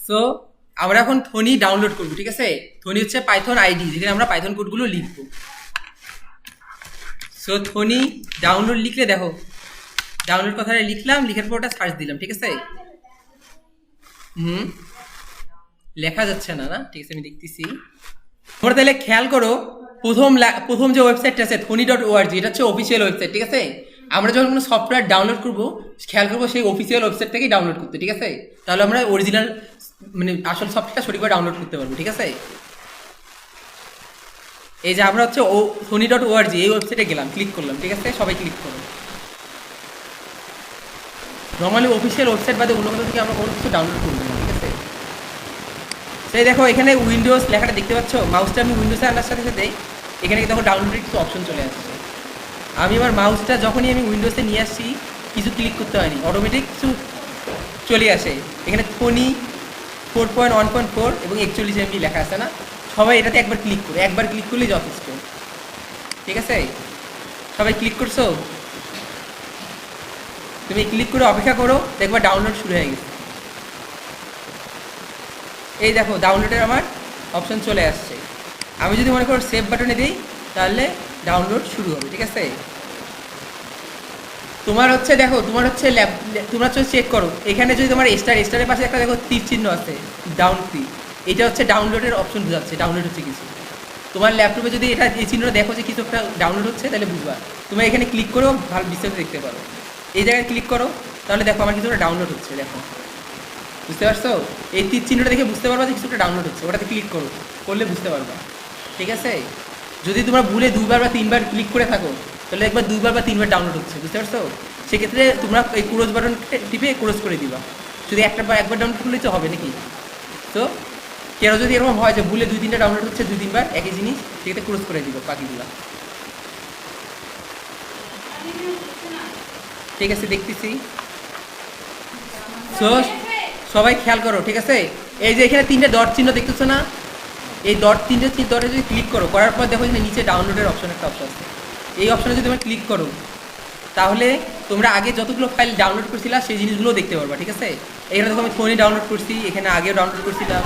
So আমরা এখন থনি download করবো, ঠিক আছে। থনি হচ্ছে পাইথন আইডি, যেখানে আমরা পাইথন কোডগুলো লিখবো। সো থনি ডাউনলোড লিখলে দেখো, ডাউনলোড কথাটা লিখলাম, লিখার পর ওটা সার্চ দিলাম, ঠিক আছে। লেখা যাচ্ছে না, না ঠিক আছে, আমি দেখতেছি। তোমরা তাহলে খেয়াল করো, প্রথম যে ওয়েবসাইটটা আছে thoni.org, এটা হচ্ছে অফিসিয়াল ওয়েবসাইট, ঠিক আছে। আমরা যখন কোনো সফটওয়্যার ডাউনলোড করবো, খেয়াল করবো সেই অফিসিয়াল ওয়েবসাইট থেকেই ডাউনলোড করতে, ঠিক আছে। তাহলে আমরা অরিজিনাল মানে আসল সফটওয়্যারটা সঠিকভাবে ডাউনলোড করতে পারবো, ঠিক আছে। এই যে আমরা হচ্ছে thoni.org এই ওয়েবসাইটে গেলাম, ক্লিক করলাম, ঠিক আছে। সবাই ক্লিক করো। নর্মালি অফিসিয়াল ওয়েবসাইট বাদে অন্য কোথাও থেকে আমরা কোনো কিছু ডাউনলোড করবো না, ঠিক আছে। সেই দেখো এখানে উইন্ডোজ লেখাটা দেখতে পাচ্ছ, মাউসটা আমি উইন্ডোজে আনার সাথে সাথে এখানে দেখো ডাউনলোডের কিছু অপশন চলে আসছে। আমি আমার মাউসটা যখনই আমি উইন্ডোজে নিয়ে আসছি, কিছু ক্লিক করতে হয়নি, অটোমেটিক কিছু চলে আসে। এখানে থনি 4.1.4 এবং 41 MB লেখা আছে না, সবাই এটাতে একবার ক্লিক করো, একবার ক্লিক করলেই যথেষ্ট, ঠিক আছে। সবাই ক্লিক করছো? তুমি ক্লিক করে অপেক্ষা করো, দেখবা ডাউনলোড শুরু হয়ে গেছে। এই দেখো ডাউনলোডের আমার অপশন চলে আসছে। আমি যদি মনে করো সেভ বাটনে দিই, তাহলে ডাউনলোড শুরু হবে, ঠিক আছে। তোমার হচ্ছে দেখো, তোমার হচ্ছে তোমরা হচ্ছে চেক করো, এখানে যদি তোমার স্টারের পাশে একটা দেখো তীর চিহ্ন আছে, ডাউন তীর, এটা হচ্ছে ডাউনলোডের অপশন বোঝাচ্ছে, ডাউনলোড হচ্ছে কিছু। তোমার ল্যাপটপে যদি এটা এই চিহ্নটা দেখো যে কিছু একটা ডাউনলোড হচ্ছে, তাহলে বুঝবা। তুমি এখানে ক্লিক করেও ভালো বিস্তারিত দেখতে পারো। এই জায়গায় ক্লিক করো, তাহলে দেখো আমার কিছু একটা ডাউনলোড হচ্ছে, দেখো, বুঝতে পারছো? এই তীর চিহ্নটা দেখে বুঝতে পারবা যে কিছু একটা ডাউনলোড হচ্ছে, ওটাতে ক্লিক করো, করলে বুঝতে পারবা, ঠিক আছে। যদি তোমরা ভুলে 2বার বা 3বার ক্লিক করে থাকো, তাহলে একবার 2বার বা 3বার ডাউনলোড হচ্ছে, বুঝতে পারছো? সেক্ষেত্রে তোমরা এই ক্লোজ বাটন টিপে ক্লোজ করে দিবা। যদি একবার ডাউনলোড করলেই তো হবে নাকি। তো কেন যদি এরকম হয় যে ভুলে 2-3টা ডাউনলোড হচ্ছে, 2-3বার একই জিনিস, সেক্ষেত্রে ক্লোজ করে দিবা বাকিগুলো, ঠিক আছে। দেখতেছি। সো সবাই খেয়াল করো, ঠিক আছে। এই যে এখানে 3টে ডট চিহ্ন দেখতেছো না, এই তিনটে ডটে যদি ক্লিক করো, করার পর দেখো যে নিচে ডাউনলোডের অপশন একটা অপশন আছে। এই অপশনে যদি তোমরা ক্লিক করো, তাহলে তোমরা আগে যতগুলো ফাইল ডাউনলোড করছিলা সেই জিনিসগুলো দেখতে পারবা, ঠিক আছে। এখানে দেখো আমি ফোনে ডাউনলোড করছি, এখানে আগেও ডাউনলোড করছিলাম।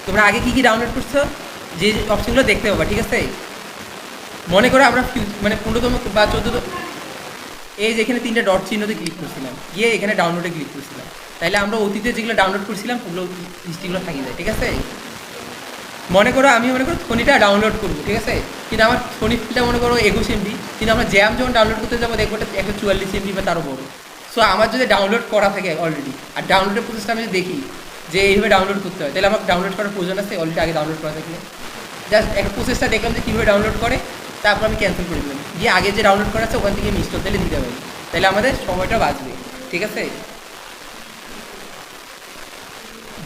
তোমরা আগে কী কী ডাউনলোড করছো, যে অপশনগুলো দেখতে পাবা, ঠিক আছে। মনে করো আমরা মানে 15তম বা 14তম, এই যে এখানে 3টে ডট চিহ্নতে ক্লিক করছিলাম, গিয়ে এখানে ডাউনলোডে ক্লিক করছিলাম, তাইলে আমরা অতীতে যেগুলো ডাউনলোড করছিলাম ওগুলো হিস্ট্রিগুলো থাকি যায়, ঠিক আছে। মনে করো আমি থনিটা ডাউনলোড করবো, ঠিক আছে। কিন্তু আমার থনি ফিলটা মনে করো 21 MB, কিন্তু আমরা জ্যাম যখন ডাউনলোড করতে যাবো দেখবো এটা 144 MB বা তারও বড়ো। সো আমার যদি ডাউনলোড করা থাকে অলরেডি, আর ডাউনলোডের প্রসেসটা আমি যদি দেখি যে এইভাবে ডাউনলোড করতে হয়, তাহলে আমার ডাউনলোড করার প্রয়োজন আছে অলরেডি আগে ডাউনলোড করা থাকলে। জাস্ট একটা প্রসেসটা দেখলাম যে কীভাবে ডাউনলোড করে, তারপর আমি ক্যান্সেল করে দিলাম, গিয়ে আগে যে ডাউনলোড করা আছে ওখান থেকে আমি ইনস্টল তাহলে দিতে পারি, তাহলে আমাদের সময়টা বাঁচবে, ঠিক আছে।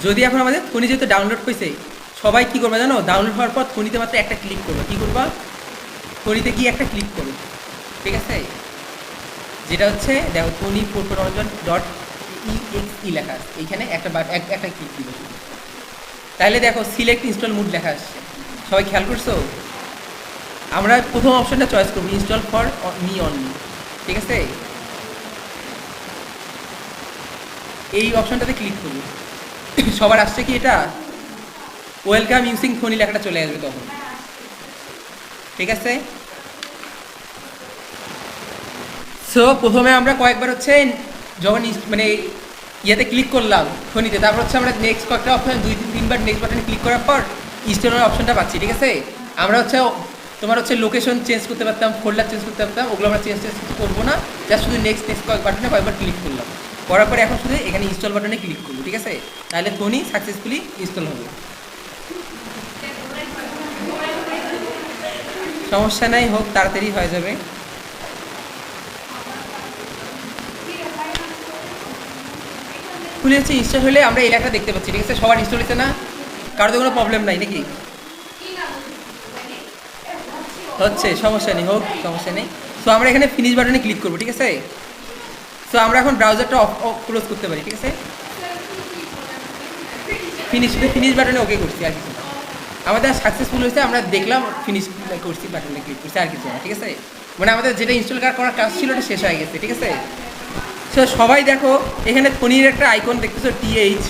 যদি এখন আমাদের থনি যেহেতু ডাউনলোড হয়েছে, সবাই কী করবে জানো, ডাউনলোড হওয়ার পর থনিতে মাত্র একটা ক্লিক করবে। কী করবা? থনিতে গিয়ে একটা ক্লিক করো, ঠিক আছে। যেটা হচ্ছে দেখো থনি 4.1.exe লেখা আছে, এইখানে একটা ক্লিক দিবে, তাহলে দেখো সিলেক্ট ইনস্টল মুড লেখা আসছে। সবাই খেয়াল করছো? আমরা প্রথম অপশনটা চয়েস করবো, ইনস্টল ফর মি অনলি, ঠিক আছে। এই অপশনটাতে ক্লিক করবো। সবার আসছে কি এটা? ওয়েলকাম ইউজিং থনি লেখাটা চলে আসবে তখন, ঠিক আছে। সো প্রথমে আমরা কয়েকবার হচ্ছে যখন মানে ইয়েতে ক্লিক করলাম থনিতে, তারপর হচ্ছে আমরা নেক্সট কয়েকটা অপশন 2-3বার নেক্সট বাটনে ক্লিক করার পর ইনস্টলের অপশনটা পাচ্ছি, ঠিক আছে। আমরা হচ্ছে তোমার হচ্ছে লোকেশন চেঞ্জ করতে পারতাম, ফোল্ডার চেঞ্জ করতে পারতাম, ওগুলো আমরা চেঞ্জ কিছু করবো না, জাস্ট শুধু নেক্সট বাটনে কয়েকবার ক্লিক করলাম, করার পরে এখন শুধু এখানে ইনস্টল বাটনে ক্লিক করবো, ঠিক আছে। তাহলে থনি সাকসেসফুলি ইনস্টল হবে। সমস্যা নাই, হোক, তাড়াতাড়ি হয়ে যাবে। খুলে হচ্ছে ইনস্টল হলে আমরা এই লেখাটা দেখতে পাচ্ছি, ঠিক আছে। সবার ইনস্টল হচ্ছে না? কারো তো কোনো প্রবলেম নাই নাকি? হচ্ছে, সমস্যা নেই, হোক, সমস্যা নেই। সো আমরা এখানে ফিনিশ বাটনে ক্লিক করবো, ঠিক আছে। সো আমরা এখন ব্রাউজারটা ক্লোজ করতে পারি, ঠিক আছে। ফিনিশ বাটনে ওকে করছি, আর কিছু আমাদের সাকসেসফুল হয়েছে, আমরা দেখলাম ফিনিশ করছি, বাটনে ক্লিক করছি, আর কিছু না, ঠিক আছে। মানে আমাদের যেটা ইনস্টল করার কাজ ছিল ওটা শেষ হয়ে গেছে, ঠিক আছে। সো সবাই দেখো এখানে ফোনের একটা আইকন দেখতেছো টিএইচ,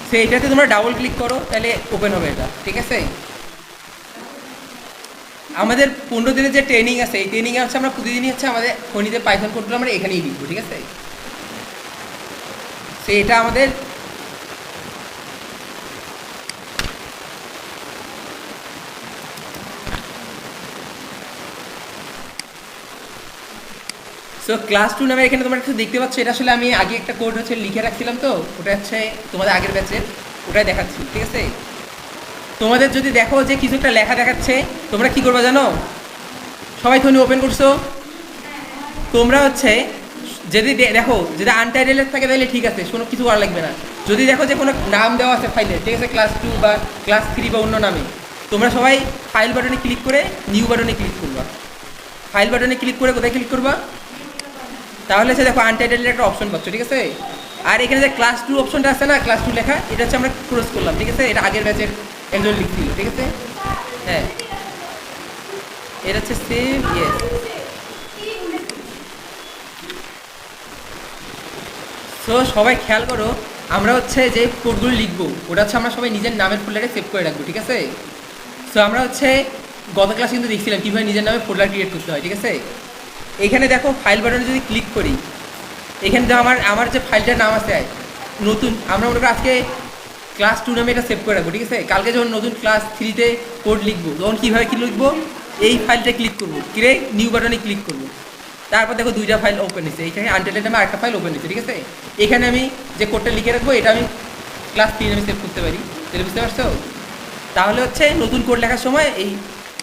সো এটাতে তোমরা ডাবল ক্লিক করো তাহলে ওপেন হবে এটা, ঠিক আছে। আমাদের 15 দিনের যে ট্রেনিং আছে এই ট্রেনিংয়ে হচ্ছে আমরা প্রতিদিনই হচ্ছে আমাদের ফোনিতে পাইথন কোডগুলো আমরা এখানেই লিখবো, ঠিক আছে। সো এটা আমাদের সো ক্লাস 2 নামে এখানে তোমরা কিছু দেখতে পাচ্ছ, এটা আসলে আমি আগে একটা কোড হচ্ছে লিখে রাখছিলাম, তো ওটা হচ্ছে তোমাদের আগের ব্যাচের, ওটাই দেখাচ্ছি, ঠিক আছে। তোমাদের যদি দেখো যে কিছু একটা লেখা দেখাচ্ছে তোমরা কি করবে জানো, সবাই ফোনে ওপেন করছো, তোমরা হচ্ছে যদি দেখো যদি আনটাইটেলের থাকে তাহলে ঠিক আছে, কোনো কিছু করা লাগবে না। যদি দেখো যে কোনো নাম দেওয়া আছে ফাইলে, ঠিক আছে, ক্লাস 2 বা ক্লাস 3 বা অন্য নামে, তোমরা সবাই ফাইল বাটনে ক্লিক করে নিউ বাটনে ক্লিক করবা। ফাইল বাটনে ক্লিক করে কোথায় ক্লিক করবা, তাহলে সে দেখো আনটাইটেলের একটা অপশন পাচ্ছ, ঠিক আছে। আর এখানে যে ক্লাস 2 অপশনটা আছে না, ক্লাস 2 লেখা, এটা হচ্ছে আমরা ক্রস করলাম, ঠিক আছে। এটা আগের ব্যাচের একজন লিখছিল, ঠিক আছে। হ্যাঁ, এটা হচ্ছে সেভ, ইয়েস। সো সবাই খেয়াল করো, আমরা হচ্ছে যে কোডগুলো লিখবো ওটা হচ্ছে আমরা সবাই নিজের নামের ফোল্ডারে সেভ করে রাখবো, ঠিক আছে। সো আমরা হচ্ছে গত ক্লাসে কিন্তু দেখছিলাম কীভাবে নিজের নামে ফোল্ডার ক্রিয়েট করতে হয়, ঠিক আছে। এখানে দেখো ফাইল বাটনে যদি ক্লিক করি, এখানে দেখো আমার যে ফাইলটার নাম আছে নতুন, আমরা মনে করি আজকে ক্লাস 2 নামে এটা সেভ করে রাখবো, ঠিক আছে। কালকে যখন নতুন ক্লাস 3-তে কোড লিখবো তখন কীভাবে কী লিখবো, এই ফাইলটা ক্লিক করবো, নিউ বাটনে ক্লিক করবো, তারপর দেখো 2টা ফাইল ওপেন হয়েছে, এখানে আনটাইটেল নামে আরেকটা ফাইল ওপেন হয়েছে, ঠিক আছে। এখানে আমি যে কোডটা লিখে রাখবো এটা আমি ক্লাস 3 নামে সেভ করতে পারি, তাহলে বুঝতে পারছো। তাহলে হচ্ছে নতুন কোড লেখার সময় এই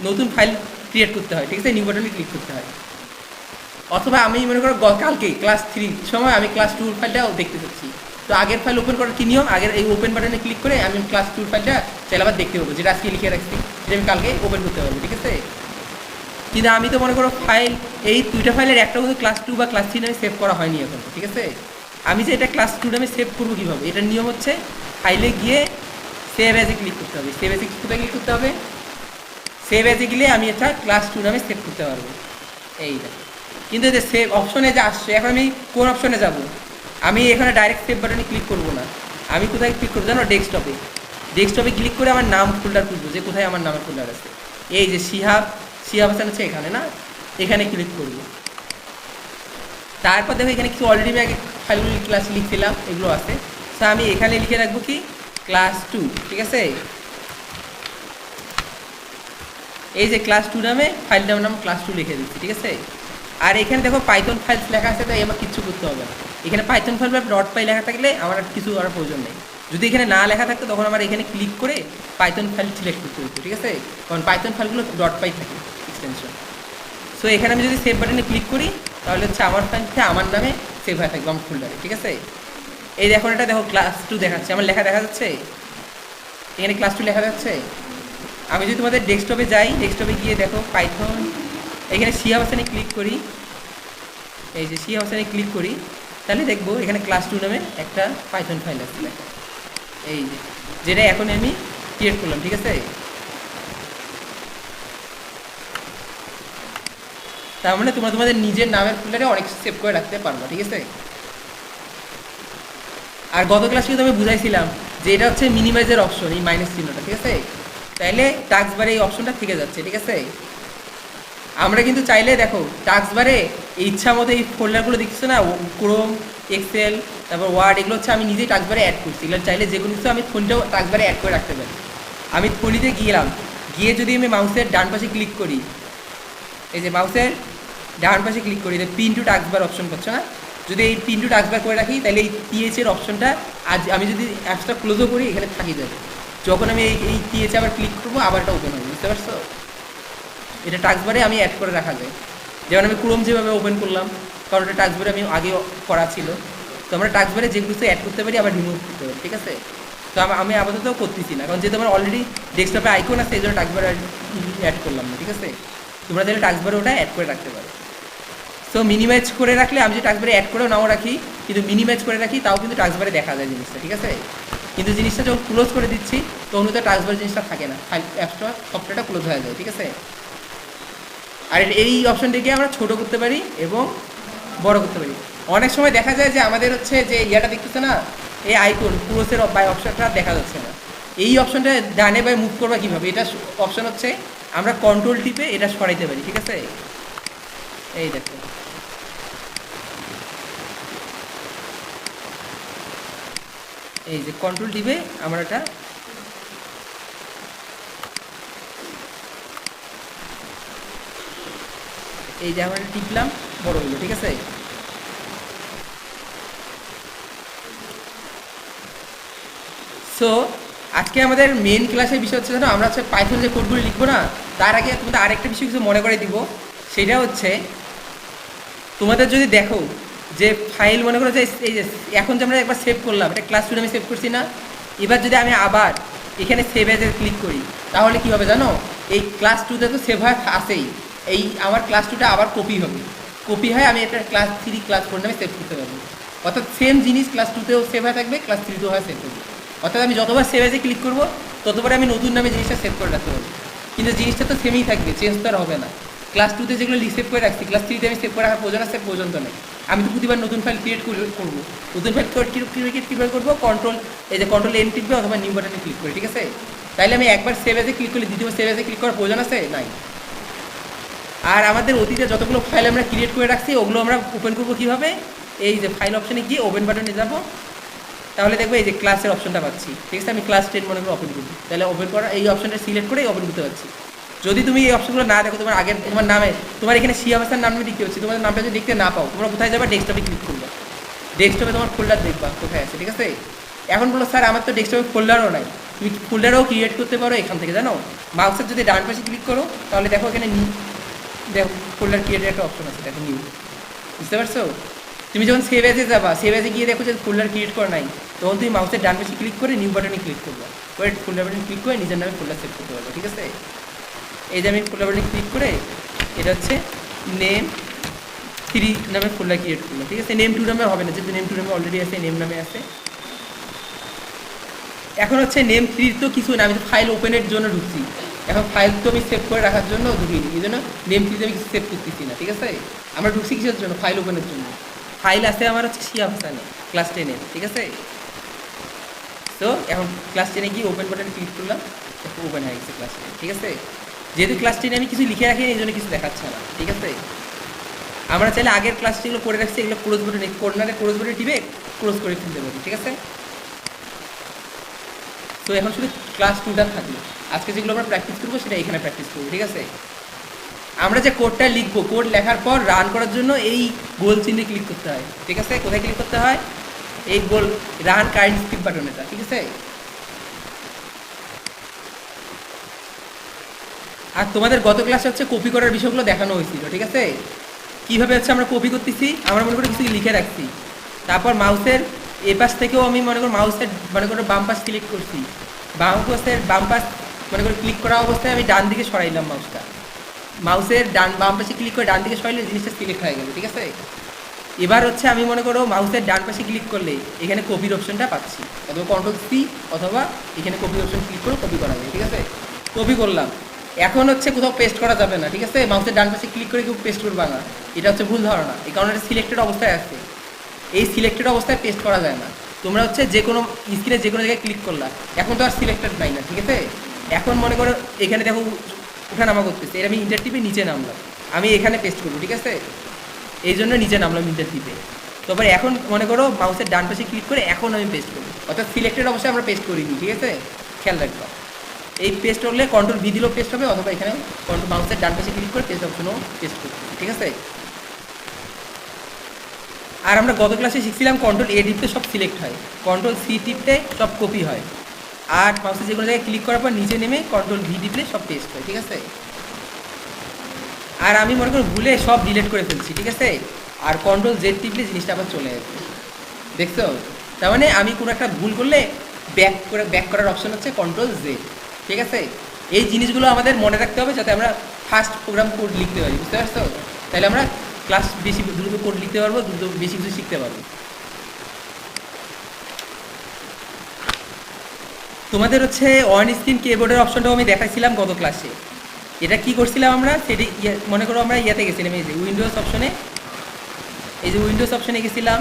নতুন ফাইল ক্রিয়েট করতে হয়, ঠিক আছে, নিউ বাটনে ক্লিক করতে হয়। অথবা আমি মনে করো কালকে ক্লাস 3 সময় আমি ক্লাস 2 ফাইলটাও দেখতে চাচ্ছি, তো আগের ফাইল ওপেন করার কী নিয়ম, আগের এই ওপেন বাটনে ক্লিক করে আমি ক্লাস 2 ফাইলটা চাইলে আবার দেখতে পাবো, যেটা আজকে লিখে রাখছি সেটা আমি কালকে ওপেন করতে পারবো, ঠিক আছে। কিন্তু আমি তো মনে করো ফাইল এই 2টা ফাইলের একটা কিন্তু ক্লাস 2 বা ক্লাস 3 নামে সেভ করা হয়নি এখন, ঠিক আছে। আমি যে এটা ক্লাস 2 নামে সেভ করবো কীভাবে, এটার নিয়ম হচ্ছে ফাইলে গিয়ে সেভ অ্যাজে ক্লিক করতে হবে। সেভ অ্যাজে কোথায় ক্লিক করতে হবে, সেভ অ্যাজে গেলে আমি এটা ক্লাস 2 নামে সেভ করতে পারবো, এইটা। কিন্তু যে সেভ অপশনে যে আসছে, এখন আমি কোন অপশনে যাব, আমি এখানে ডাইরেক্ট সেভ বাটনে ক্লিক করবো না, আমি কোথায় ক্লিক করবো জানো, ডেস্কটপে। ডেস্কটপে ক্লিক করে আমার নাম ফোল্ডার খুঁজবো, যে কোথায় আমার নামের ফোল্ডার আছে, এই যে শিহাব হাসান আছে এখানে না, এখানে ক্লিক করব। তারপর দেখো এখানে কিছু অলরেডি আমি আগে ফাইলগুলো ক্লাস লিখছিলাম এগুলো আছে, তো আমি এখানে লিখে রাখবো কি ক্লাস 2, ঠিক আছে। এই যে ক্লাস 2 নামে ফাইলটার নাম ক্লাস 2 লিখে দিচ্ছি, ঠিক আছে। আর এখানে দেখো পাইথন ফাইলস লেখা আছে, তাই আমার কিচ্ছু করতে হবে না। এখানে পাইথন ফাইল বা ডট পাই লেখা থাকলে আমার আর কিছু করার প্রয়োজন নেই। যদি এখানে না লেখা থাকতো তখন আমার এখানে ক্লিক করে পাইথন ফাইল সিলেক্ট করতে হতো, ঠিক আছে, কারণ পাইথন ফাইলগুলো ডট পাই থাকে এক্সটেনশন। সো এখানে আমি যদি সেভ বাটনে ক্লিক করি তাহলে হচ্ছে আমার ফাইলটা আমার নামে সেভ হয়ে থাকবে আমার ফোল্ডারে, ঠিক আছে। এই দেখো এটা দেখো ক্লাস 2 দেখাচ্ছে, আমার লেখা দেখা যাচ্ছে, এখানে ক্লাস 2 লেখা যাচ্ছে। আমি যদি তোমাদের ডেস্কটপে যাই, ডেস্কটপে গিয়ে দেখো পাইথন, এখানে শিহাব হাসানে ক্লিক করি, এই যে শিহাব হাসানে ক্লিক করি, তাহলে দেখবো এখানে ক্লাস 2 নামে একটা পাইথন ফাইল আছে লেখা, এই যে যেটা এখন আমি ক্রিয়েট করলাম, ঠিক আছে। তার মানে তোমরা তোমাদের নিজের নামের ফোল্ডারে অনেক সেভ করে রাখতে পারবো, ঠিক আছে। আর গত ক্লাসে কিন্তু আমি বুঝাইছিলাম যে এটা হচ্ছে মিনিমাইজের অপশন, এই মাইনাস চিহ্নটা, ঠিক আছে। তাইলে টাস্ক বারে এই অপশনটা থেকে যাচ্ছে, ঠিক আছে। আমরা কিন্তু চাইলে দেখো টাস্ক বারে ইচ্ছা মতো এই ফোল্ডারগুলো দেখছো না, ক্রোম, এক্সেল, তারপর ওয়ার্ড, এগুলো হচ্ছে আমি নিজেই টাস্ক বারে অ্যাড করছি। এগুলো চাইলে যে কোনো কিছু আমি ফোনটাও টাস্ক বারে অ্যাড করে রাখতে পারি। আমি ফোনিতে গিয়েলাম, গিয়ে যদি আমি মাউসের ডান পাশে ক্লিক করি, এই যে মাউসের ডান পাশে ক্লিক করি, pin to task bar option পাচ্ছ না, যদি এই পিন টু টাস্ক বার করে রাখি তাহলে এই টিএচের অপশনটা আজ আমি যদি অ্যাপসটা ক্লোজও করি এখানে থাকি যাবে। যখন আমি এই টিএচে আবার ক্লিক করবো আবার এটা ওপেন হবে, বুঝতে পারছো। এটা টাস্ক বারে আমি অ্যাড করে রাখা যায়, যেমন আমি ক্রোম যেভাবে ওপেন করলাম, কারণ এটা টাস্ক বারে আমি আগে করা ছিল। তো আমরা টাস্ক বারে যে কিছু অ্যাড করতে পারি আবার রিমুভ করতে পারি, ঠিক আছে। তো আমি আপাতত করতেছি না, কারণ যেহেতু আমার অলরেডি ডেস্কটপে আইকন আছে এই জন্য টাস্ক বারে অ্যাড করলাম না, ঠিক আছে। তোমরা তাহলে টাস্ক বারে ওটা অ্যাড করে রাখতে পারো। সো মিনিমাইজ করে রাখলে আমি যে টাস্ক বারে অ্যাড করেও নাও রাখি, কিন্তু মিনিমাইজ করে রাখি তাও কিন্তু টাস্ক বারে দেখা যায় জিনিসটা, ঠিক আছে। কিন্তু জিনিসটা যখন ক্লোজ করে দিচ্ছি তখন তো টাস্ক বার জিনিসটা থাকে না, ফাইল অ্যাপসটা সফটওয়্যারটা ক্লোজ হয়ে যায়, ঠিক আছে। আর এই অপশনটিকে আমরা ছোটো করতে পারি এবং বড় করতে পারি। অনেক সময় দেখা যায় যে আমাদের হচ্ছে যে ইয়াটা দেখতেছে না, এই আইকন ক্রসের বাই অপশনটা দেখা যাচ্ছে না। এই অপশনটা ডানে বাই মুভ করবা কীভাবে, এটা অপশন হচ্ছে আমরা কন্ট্রোল টিপে এটা সরাইতে পারি, ঠিক আছে? এই দেখো, এই যে কন্ট্রোল টিপে আমরা এটা এই যে আমরা টিপলাম, বড় হইলো, ঠিক আছে? সো আজকে আমাদের মেন ক্লাসের বিষয় হচ্ছে, আমরা হচ্ছে পাইথন যে কোডগুলো লিখবো না, তার আগে তোমাদের আরেকটা বিষয় কিছু মনে করে দিব। সেটা হচ্ছে তোমাদের যদি দেখো যে ফাইল মনে করো যে এই যে এখন যে আমরা একবার সেভ করলাম, এটা ক্লাস 2 আমি সেভ করছি না, এবার যদি আমি আবার এখানে সেভ এজে ক্লিক করি তাহলে কী হবে জানো, এই ক্লাস 2তে তো সেভ হয় আসেই, এই আমার ক্লাস 2টা আবার কপি হবে, কপি হয় আমি এটা ক্লাস 3 ক্লাস 4 নামে সেভ করতে পারবো। অর্থাৎ সেম জিনিস ক্লাস 2তেও সেভ হয়ে থাকবে, ক্লাস 3তেও হয় সেভ করবে। অর্থাৎ আমি যতবার সেভ এজে ক্লিক করবো ততবার আমি নতুন নামে জিনিসটা সেভ করে রাখতে পারবো, কিন্তু জিনিসটা তো সেমই থাকবে, চেঞ্জ তো আর হবে না। ক্লাস 2তে যেগুলো সেভ করে রাখছি ক্লাস 3তে আমি সেভ করে রাখার প্রয়োজন আছে, প্রয়োজন তো নেই। আমি তো প্রতিবার নতুন ফাইল ক্রিয়েট করবো, নতুন ফাইল কীভাবে করবো, কন্ট্রোল এই যে কন্ট্রোল এন টিপবে অথবা নিউ বাটনে ক্লিক করে, ঠিক আছে? তাইলে আমি একবার সেভ এজে ক্লিক করলে দ্বিতীয়বার সেভ এজে ক্লিক করার প্রয়োজন আছে নাই। আর আমাদের অতীতে যতগুলো ফাইল আমরা ক্রিয়েট করে রাখছি ওগুলো আমরা ওপেন করবো কীভাবে, এই যে ফাইল অপশানে গিয়ে ওপেন বাটনে যাবো, তাহলে দেখবো এই যে ক্লাসের অপশনটা পাচ্ছি, ঠিক আছে? আমি ক্লাস 10 মনে করে ওপেন করবো, তাহলে ওপেন করা এই অপশনটা সিলেক্ট করে ওপেন করতে পারছি। যদি তুমি এই অপশনগুলো না দেখো, তোমার আগের তোমার নামে তোমার এখানে শিয়াবাসার নামে দেখতে হচ্ছে, তোমার নামটা যদি দেখতে না পাও, তোমরা কোথায় যাবে, ডেস্কটপে ক্লিক করবে, ডেস্কটপে তোমার ফোল্ডার দেখবা কোথায় আছে, ঠিক আছে? এখন বলো স্যার আমার তো ডেস্কটপে ফোল্ডারও নাই, তুমি ফোল্ডারও ক্রিয়েট করতে পারো এখান থেকে, জানো? মাউসের যদি ডান পাশে ক্লিক করো তাহলে দেখো এখানে দেখো ফোল্ডার ক্রিয়েটের একটা অপশন আছে, দেখো নিউ, বুঝতে পারছো? তুমি যখন সেভ এজে যাবা, সেভ এজে গিয়ে দেখো যে ফোল্ডার ক্রিয়েট করা নাই, তখন তুমি মাউসের ডান পাশে ক্লিক করে নিউ বাটনে ক্লিক করবে, করে ফোল্ডার বাটনে ক্লিক করে নিজের নামে ফোল্ডার সেভ করতে পারবে, ঠিক আছে? এই যে আমি ফোল্ডার বাটনে ক্লিক করে এটা হচ্ছে নেম 3 নামে ফোল্ডার ক্রিয়েট করলো, ঠিক আছে? নেম 2 নামে হবে না, যেহেতু নেম 2 নামে অলরেডি আছে, নেম নামে আছে। এখন হচ্ছে নেম 3 তো কিছু না, আমি তো ফাইল ওপেনের জন্য ঢুকছি, এখন ফাইল তো আমি সেভ করে রাখার জন্য ঢুকিনি, এই জন্য নেম 3তে আমি কিছু সেভ করতেছি না, ঠিক আছে? আমরা ঢুকছি কিসের জন্য, ফাইল ওপেনের জন্য। ফাইল আছে আমার হচ্ছে শিয়াবাসানে ক্লাস 10-এ, ঠিক আছে? তো এখন ক্লাস 10-এ গিয়ে ওপেন বাটনে ক্লিক করলাম, ওপেন হয়ে গেছে ক্লাস 10, ঠিক আছে? যেহেতু ক্লাস 10-এ আমি কিছু লিখে রাখিনি এই জন্য কিছু দেখাচ্ছে না, ঠিক আছে? আমরা চাইলে আগের ক্লাস যেগুলো করে রাখছি এগুলো ক্লোজ বাটনে, কর্নারে ক্লোজ বাটনে টিপে ক্লোজ করে ফেলতে পারি, ঠিক আছে? তো এখন শুধু ক্লাস 2টা থাকলো, আজকে যেগুলো আমরা প্র্যাকটিস করবো সেটা এখানে প্র্যাকটিস করবো, ঠিক আছে? আমরা যে কোডটা লিখবো, কোড লেখার পর রান করার জন্য এই গোল চিহ্নে ক্লিক করতে হয়, ঠিক আছে? কোথায় ক্লিক করতে হয়, এই গোল রান কারেন্ট স্ক্রিপ্ট বাটনেটা, ঠিক আছে? আর তোমাদের গত ক্লাসে হচ্ছে কপি করার বিষয়গুলো দেখানো হয়েছিল, ঠিক আছে? কীভাবে হচ্ছে আমরা কপি করতেছি, আমরা মনে করি কিছু লিখে রাখছি, তারপর মাউসের এ পাশ থেকেও আমি মনে করি মাউসের মনে করো বাম পাশ সিলেক্ট করছি, মাউসের বাম পাশ মনে করি ক্লিক করা অবস্থায় আমি ডান দিকে সরাইলাম মাউসটা, মাউসের বাম পাশে ক্লিক করে ডান দিকে সরাইলে জিনিসটা সিলেক্ট হয়ে গেল, ঠিক আছে? এবার হচ্ছে আমি মনে করো মাউসের ডান পাশে ক্লিক করলে এখানে কপির অপশনটা পাচ্ছি, অথবা কন্ট্রোল সি অথবা এখানে কপি অপশন ক্লিক করে কপি করা যায়, ঠিক আছে? কপি করলাম, এখন হচ্ছে কোথাও পেস্ট করা যাবে না, ঠিক আছে? মাউসের ডান পাশে ক্লিক করে কেউ পেস্ট করবা না, এটা হচ্ছে ভুল ধারণা, এই কারণে এটা সিলেক্টেড অবস্থায় আছে, এই সিলেক্টেড অবস্থায় পেস্ট করা যায় না। তোমরা হচ্ছে যে কোনো স্ক্রিনে যে কোনো জায়গায় ক্লিক করলা, এখন তো আর সিলেক্টেড নাই না, ঠিক আছে? এখন মনে করো এখানে দেখো উঠানামা করতেছে, এর আমি ইন্টার টিপে নিচে নামলাম, আমি এখানে পেস্ট করবো, ঠিক আছে? এই জন্য নিচে নামলাম ইন্টার টিপে। তারপরে এখন মনে করো মাউসের ডান পাশে ক্লিক করে এখন আমি পেস্ট করবো, অর্থাৎ সিলেক্টেড অবস্থায় আমরা পেস্ট করিনি, ঠিক আছে? খেয়াল রাখবো, এই পেস্ট করলে কন্ট্রোল ভি দিলেও পেস্ট হবে, অথবা এখানে কন্ট্রোল মাউসের ডান পাশে ক্লিক করে পেস্ট অপশনও পেস্ট করতে, ঠিক আছে? আর আমরা গত ক্লাসে শিখছিলাম কন্ট্রোল এ টিপতে সব সিলেক্ট হয়, কন্ট্রোল সি টিপতে সব কপি হয়, আর মাউসে যে কোনো জায়গায় ক্লিক করার পর নিচে নেমে কন্ট্রোল ভি টিপলে সব পেস্ট হয়, ঠিক আছে? আর আমি মনে করি ভুলে সব ডিলিট করে ফেলছি, ঠিক আছে? আর কন্ট্রোল জেড টিপলে জিনিসটা আবার চলে যাবে, দেখছো? তার মানে আমি কোনো একটা ভুল করলে ব্যাক করার অপশন হচ্ছে কন্ট্রোল জেড, ঠিক আছে? এই জিনিসগুলো আমাদের মনে রাখতে হবে যাতে আমরা ফাস্ট প্রোগ্রাম কোড লিখতে পারি, বুঝতে পারছো? তাহলে আমরা ক্লাস বেশি দ্রুত কোড লিখতে পারবো, দ্রুত বেশি কিছু শিখতে পারবো। তোমাদের হচ্ছে অন স্ক্রিন কিবোর্ডের অপশনটাও আমি দেখাইছিলাম গত ক্লাসে, এটা কি করছিলাম আমরা সেটি মনে করো আমরা ইয়াতে গেছিলাম, এই যে উইন্ডোজ অপশনে এই যে উইন্ডোজ অপশনে গেছিলাম,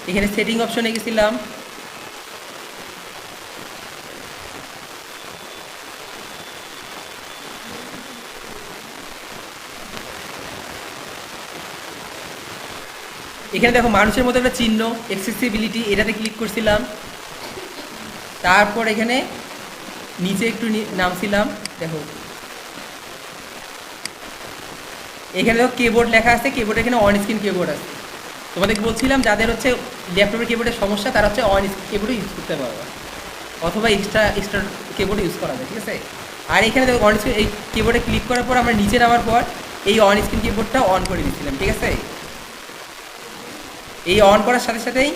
এখানে সেটিং অপশনে গেছিলাম, এখানে দেখো মানুষের মতো একটা চিহ্ন অ্যাক্সেসিবিলিটি, এটাতে ক্লিক করছিলাম। তারপর এখানে নিচে একটু নামছিলাম, দেখো এখানে দেখো কিবোর্ড লেখা আছে, কিবোর্ড এখানে অন স্ক্রিন কিবোর্ড আছে। তোমাদেরকে বলছিলাম যাদের হচ্ছে ল্যাপটপের কিবোর্ডের সমস্যা তারা হচ্ছে অন স্ক্রিন কিবোর্ড ইউজ করতে পারবে, অথবা এক্সট্রা কিবোর্ড ইউজ করা যায়, ঠিক আছে। আর এখানে দেখো অন স্ক্রিন এই কিবোর্ডে ক্লিক করার পর আমরা নিচে নামার পর এই অন স্ক্রিন কিবোর্ডটা অন করে দিচ্ছিলাম, ঠিক আছে। এই অন করার সাথে সাথেই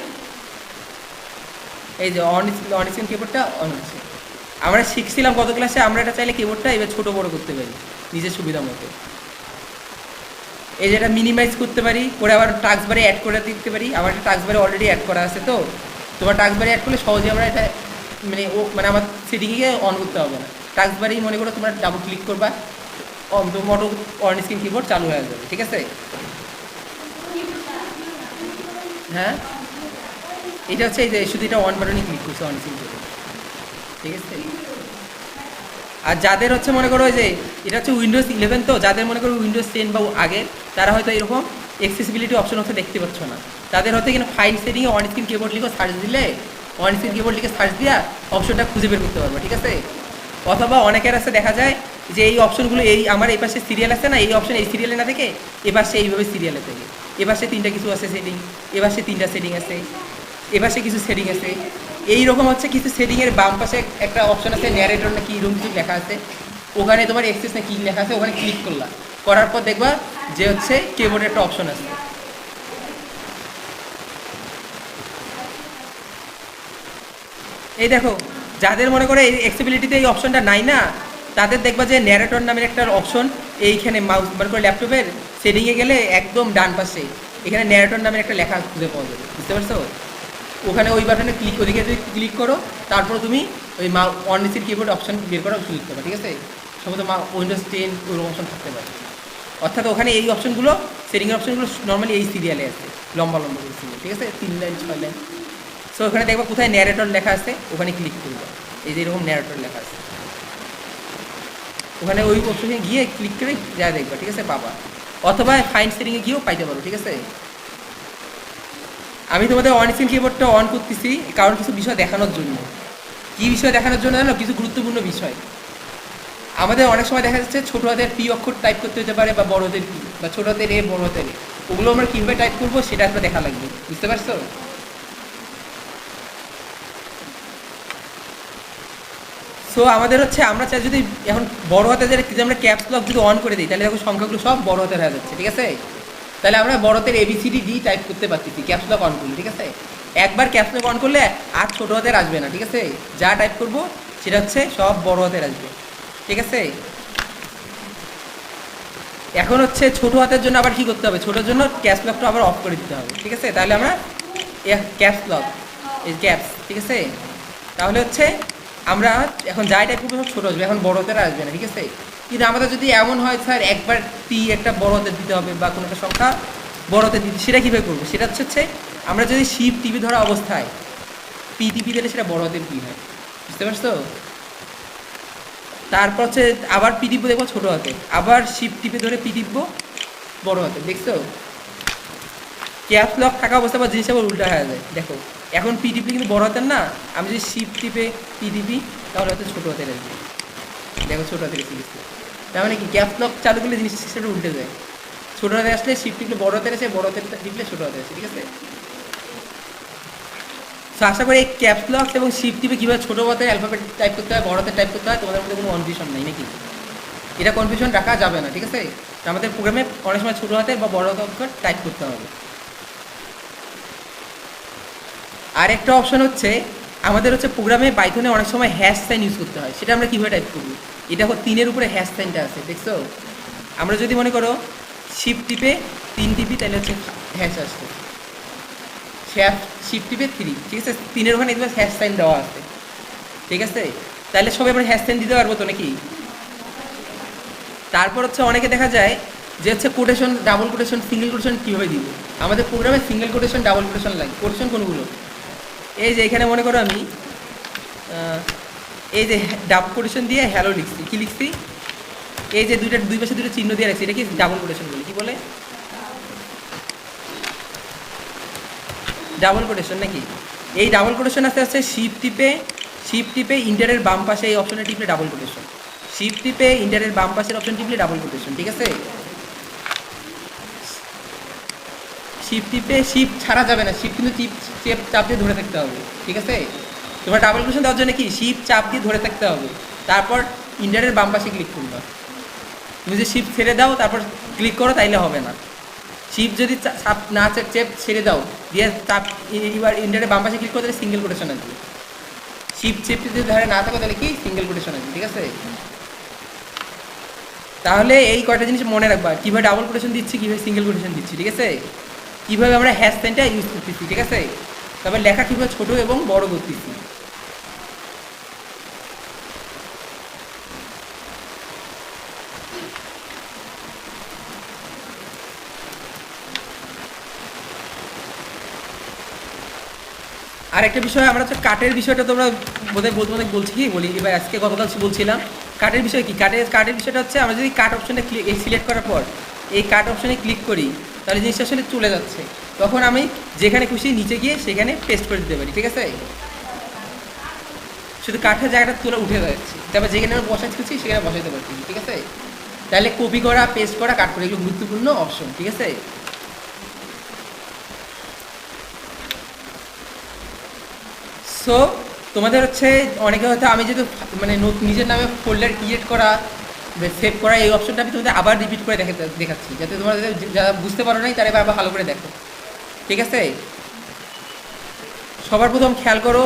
এই যে অন স্ক্রিন কিবোর্ডটা অন হচ্ছে। আমরা শিখছিলাম গত ক্লাসে, আমরা এটা চাইলে কিবোর্ডটা এবার ছোটো বড়ো করতে পারি নিজের সুবিধা মতো। এই যে এটা মিনিমাইজ করতে পারি, করে আবার টাস্ক বারে অ্যাড করে দিতে পারি। আমার একটা টাস্ক বারে অলরেডি অ্যাড করা আছে, তো তোমার টাস্ক বারে অ্যাড করলে সহজে আমরা এটা মানে আমার সেটিংয়ে অন করতে হবে না। টাস্ক বারেই মনে করো তোমরা ডাবল ক্লিক করবা, মোটো অন স্ক্রিন কিবোর্ড চালু হয়ে যাবে, ঠিক আছে। হ্যাঁ, এটা হচ্ছে এই যে শুধু এটা অন বাটনে ক্লিক করছে অন স্ক্রিন কিবোর্ড, ঠিক আছে। আর যাদের হচ্ছে মনে করো যে এটা হচ্ছে উইন্ডোজ 11, তো যাদের মনে করো উইন্ডোজ 10 বা আগে, তারা হয়তো এরকম অ্যাক্সেসিবিলিটি অপশন হচ্ছে দেখতে পাচ্ছ না। তাদের হয়তো এখানে ফাইল সেটিংয়ে অন স্ক্রিন কিবোর্ড লিখে সার্চ দিলে, অন স্ক্রিন কিবোর্ড লিখে সার্চ দিয়া অপশনটা খুঁজে বের করতে পারবো, ঠিক আছে। অথবা অনেকের আছে দেখা যায় যে এই অপশনগুলো এই আমার এই পাশে সিরিয়াল আছে না, এই অপশন এই সিরিয়ালে না থেকে এবার সে এইভাবে সিরিয়ালে থেকে, এবার সে 3টা কিছু আছে সেটিং, এবার সে 3টা সেটিং আছে, এবার সে কিছু সেটিং আছে। এইরকম হচ্ছে কিছু সেটিংয়ের বাম পাশে একটা অপশন আছে ন্যারেটর না কি এরকম কিছু লেখা আছে, ওখানে তোমার এক্সেস না কি লেখা আছে, ওখানে ক্লিক করলা, করার পর দেখবা যে হচ্ছে কিবোর্ডের একটা অপশন আছে। এই দেখো যাদের মনে করে এই অ্যাক্সেসিবিলিটিতে এই অপশনটা নাই না, তাদের দেখবা যে ন্যারেটর নামের একটা অপশন এইখানে মাউস বার করে ল্যাপটপের সেটিংয়ে গেলে একদম ডান পাশে এখানে ন্যারেটর নামের একটা লেখা খুঁজে পাওয়া যাবে, বুঝতে পারছো। ওখানে ওই বাটনে ক্লিক, ওদিকে যদি ক্লিক করো তারপর তুমি ওই অন স্ক্রিন কিবোর্ড অপশন বের করা শুরু করতে পারো, ঠিক আছে। সম্ভবত উইন্ডোজ 10 ওই অপশন থাকতে পারে। অর্থাৎ ওখানে এই অপশনগুলো সেটিংয়ের অপশনগুলো নর্মালি এই সিরিয়ালে আছে, লম্বা লম্বা করে সিরিয়াল, ঠিক আছে, 3 লাইন 6 লাইন। সো ওখানে দেখবা কোথায় ন্যারেটর লেখা আছে, ওখানে ক্লিক করবে, এই যে এরকম ন্যারেটর লেখা আছে, ওখানে ওই অপশনে গিয়ে ক্লিক করে যা দেখবা, ঠিক আছে, পাবা। অথবা ফাইন সেটিংয়ে গিয়েও পাইতে পারো, ঠিক আছে। আমি তোমাদের অন স্ক্রিন কিবোর্ডটা অন করতেছি কারণ কিছু বিষয় দেখানোর জন্য। কী বিষয় দেখানোর জন্য জানো? কিছু গুরুত্বপূর্ণ বিষয়। আমাদের অনেক সময় দেখা যাচ্ছে ছোটো হাতের পি অক্ষর টাইপ করতে হতে পারে, বা বড় হাতের পি, বা ছোটো হাতের এ, বড় হাতের এ, ওগুলো আমরা কীভাবে টাইপ করবো সেটা একটা দেখা লাগবে, বুঝতে পারছো। সো আমাদের হচ্ছে আমরা চাই যদি এখন বড় হাতে যদি আমরা ক্যাপস লক যদি অন করে দিই, তাহলে দেখো সংখ্যাগুলো সব বড় হাতের হয়ে যাচ্ছে, ঠিক আছে। তাহলে আমরা বড় হাতের ABCD D টাইপ করতে পারতেছি ক্যাপস লক অন করলে, ঠিক আছে। একবার ক্যাপস লক অন করলে আর ছোটো হাতের আসবে না, ঠিক আছে। যা টাইপ করবো সেটা হচ্ছে সব বড় হাতের আসবে, ঠিক আছে। এখন হচ্ছে ছোটো হাতের জন্য আবার কী করতে হবে, ছোটোর জন্য ক্যাপস লকটা আবার অফ করে দিতে হবে, ঠিক আছে। তাহলে আমরা ক্যাপস লক এই ক্যাপস, ঠিক আছে। তাহলে হচ্ছে আমরা এখন যাই টাইপ করবো সব ছোটো আসবে, এখন বড় হাতের আসবে না, ঠিক আছে। কিন্তু আমাদের যদি এমন হয় স্যার একবার পি একটা বড় হাতের দিতে হবে, বা কোনো একটা সংখ্যা বড় হাতের দিতে, সেটা কীভাবে করবো, সেটা হচ্ছে আমরা যদি শিপ টিভি ধরা অবস্থায় পি টিপি দিলে সেটা বড় হাতের পি হয়, বুঝতে পারছো। তারপর হচ্ছে আবার পি টিপবো, দেখবো ছোটো হাতে, আবার শিপ টিপে ধরে পি টিপবো বড় হাতে, দেখছো। ক্যাপস লক থাকা অবস্থা বা জিনিস আবার উল্টা হয়ে যায়, দেখো এখন পি টিপি কিন্তু বড় হাতের না, আমি যদি শিপ টিপে পি টিপি তাহলে হয়তো ছোটো হাতের আসবে, দেখো ছোটো হাতের এসে গেছে। তার মানে কি ক্যাপস লক চালু করলে জিনিস সেটা উল্টে যায়, ছোটো হাতে আসলে শিপ টিপলে বড় হাতের আসে, বড় হাতের টিপলে ছোটো হাতে আসে, ঠিক আছে। তো আশা করি এই ক্যাপস লক এবং শিপ টিপে কীভাবে ছোটো হাতের অ্যালফাবেট টাইপ করতে হয়, বড় হাতের টাইপ করতে হয়, তোমাদের মধ্যে কোনো কনফিউশন নেই নাকি। এটা কনফিউশন রাখা যাবে না, ঠিক আছে। আমাদের প্রোগ্রামে অনেক সময় ছোটো হাতের বা বড় হাতের টাইপ করতে হবে। আর একটা অপশন হচ্ছে আমাদের হচ্ছে প্রোগ্রামে পাইথনে অনেক সময় হ্যাশ সাইন ইউজ করতে হয়, সেটা আমরা কীভাবে টাইপ করব। এটা 3-এর উপরে হ্যাশ সাইনটা আছে, দেখছো। আমরা যদি মনে করো শিফট টিপে 3 টিপি, তাহলে হচ্ছে হ্যাশ আসছে, শিফট টিপে 3, ঠিক আছে। 3-এর ওখানে একদম হ্যাশ সাইন দেওয়া আছে, ঠিক আছে। তাহলে সবাই আমরা হ্যাশ সাইন দিতে পারবো তো নাকি। তারপর হচ্ছে অনেকে দেখা যায় যে হচ্ছে quotation, double quotation, single quotation কীভাবে দিব। আমাদের প্রোগ্রামে সিঙ্গেল কোটেশন, ডাবল কোটেশন লাগে। কোটেশন কোনগুলো, এই যে এখানে মনে করো আমি এই যে ডাবল কোটেশন দিয়ে হ্যালো লিখছি, কী লিখছি, এই যে দুই পাশে দুটো চিহ্ন দিয়ে রাখছি, এটা কি ডাবল কোটেশন বলে, কী বলে, ডাবল কোটেশন নাকি। এই ডাবল কোটেশন আস্তে আস্তে শিফট টিপে ইন্টারের বাম পাশে এই অপশনে টিপলে ডাবল কোটেশন, শিফট টিপে ইন্টারের বাম পাশের অপশন টিপলে ডাবল কোটেশন, ঠিক আছে। শিফট টিপে শিফট ছাড়া যাবে না, শিফট কিন্তু চাপ দিয়ে ধরে থাকতে হবে, ঠিক আছে। তোমার ডাবল কোটেশন দেওয়ার জন্য কি শিফট চাপ দিয়ে ধরে থাকতে হবে, তারপর ইন্টারের বাম পাশে ক্লিক করবা। তুমি যদি শিফট ছেড়ে দাও তারপর ক্লিক করো তাইলে হবে না। শিফট যদি চাপ না চেপ ছেড়ে দাও দিয়ে চাপ এবার ইন্টারের বাম পাশে ক্লিক করো তাহলে সিঙ্গেল কোটেশন আসবে। শিফট যদি ধরে না থাকো তাহলে কি সিঙ্গেল কোটেশন আসবে, ঠিক আছে। তাহলে এই কয়টা জিনিস মনে রাখবা, কীভাবে ডাবল কোটেশন দিচ্ছি, কীভাবে সিঙ্গেল কোটেশন দিচ্ছি, ঠিক আছে। কীভাবে আমরা হ্যাশ সাইনটা ইউজ করতেছি, ঠিক আছে। তারপর লেখা কীভাবে ছোটো এবং বড় করতেছি। আর একটা বিষয় আমরা হচ্ছে কাটের বিষয়টা তোমরা বোধহয় বলছি কি বলি এবার, আজকে গতকাল বলছিলাম কাটের বিষয় কি। কাটের বিষয়টা হচ্ছে আমরা যদি কাট অপশনটা সিলেক্ট করার পর এই কাট অপশনে ক্লিক করি তাহলে জিনিসটা আসলে চলে যাচ্ছে, তখন আমি যেখানে খুশি নিচে গিয়ে সেখানে পেস্ট করে দিতে পারি, ঠিক আছে। শুধু কাঠের জায়গাটা তুলে উঠে যাচ্ছে, তারপর যেখানে আমি বসাতে খুশি সেখানে বসাতে পারছি, ঠিক আছে। তাহলে কপি করা, পেস্ট করা, কাট করা এগুলো গুরুত্বপূর্ণ অপশন, ঠিক আছে। সো তোমাদের হচ্ছে অনেকে হয়তো আমি যেহেতু মানে নিজের নামে ফোল্ডার ক্রিয়েট করা, সেভ করা, এই অপশনটা আমি তোমাদের আবার রিপিট করে দেখাচ্ছি, যাতে তোমরা যারা বুঝতে পারো নাই তারা এবার আবার ভালো করে দেখো, ঠিক আছে। সবার প্রথম খেয়াল করো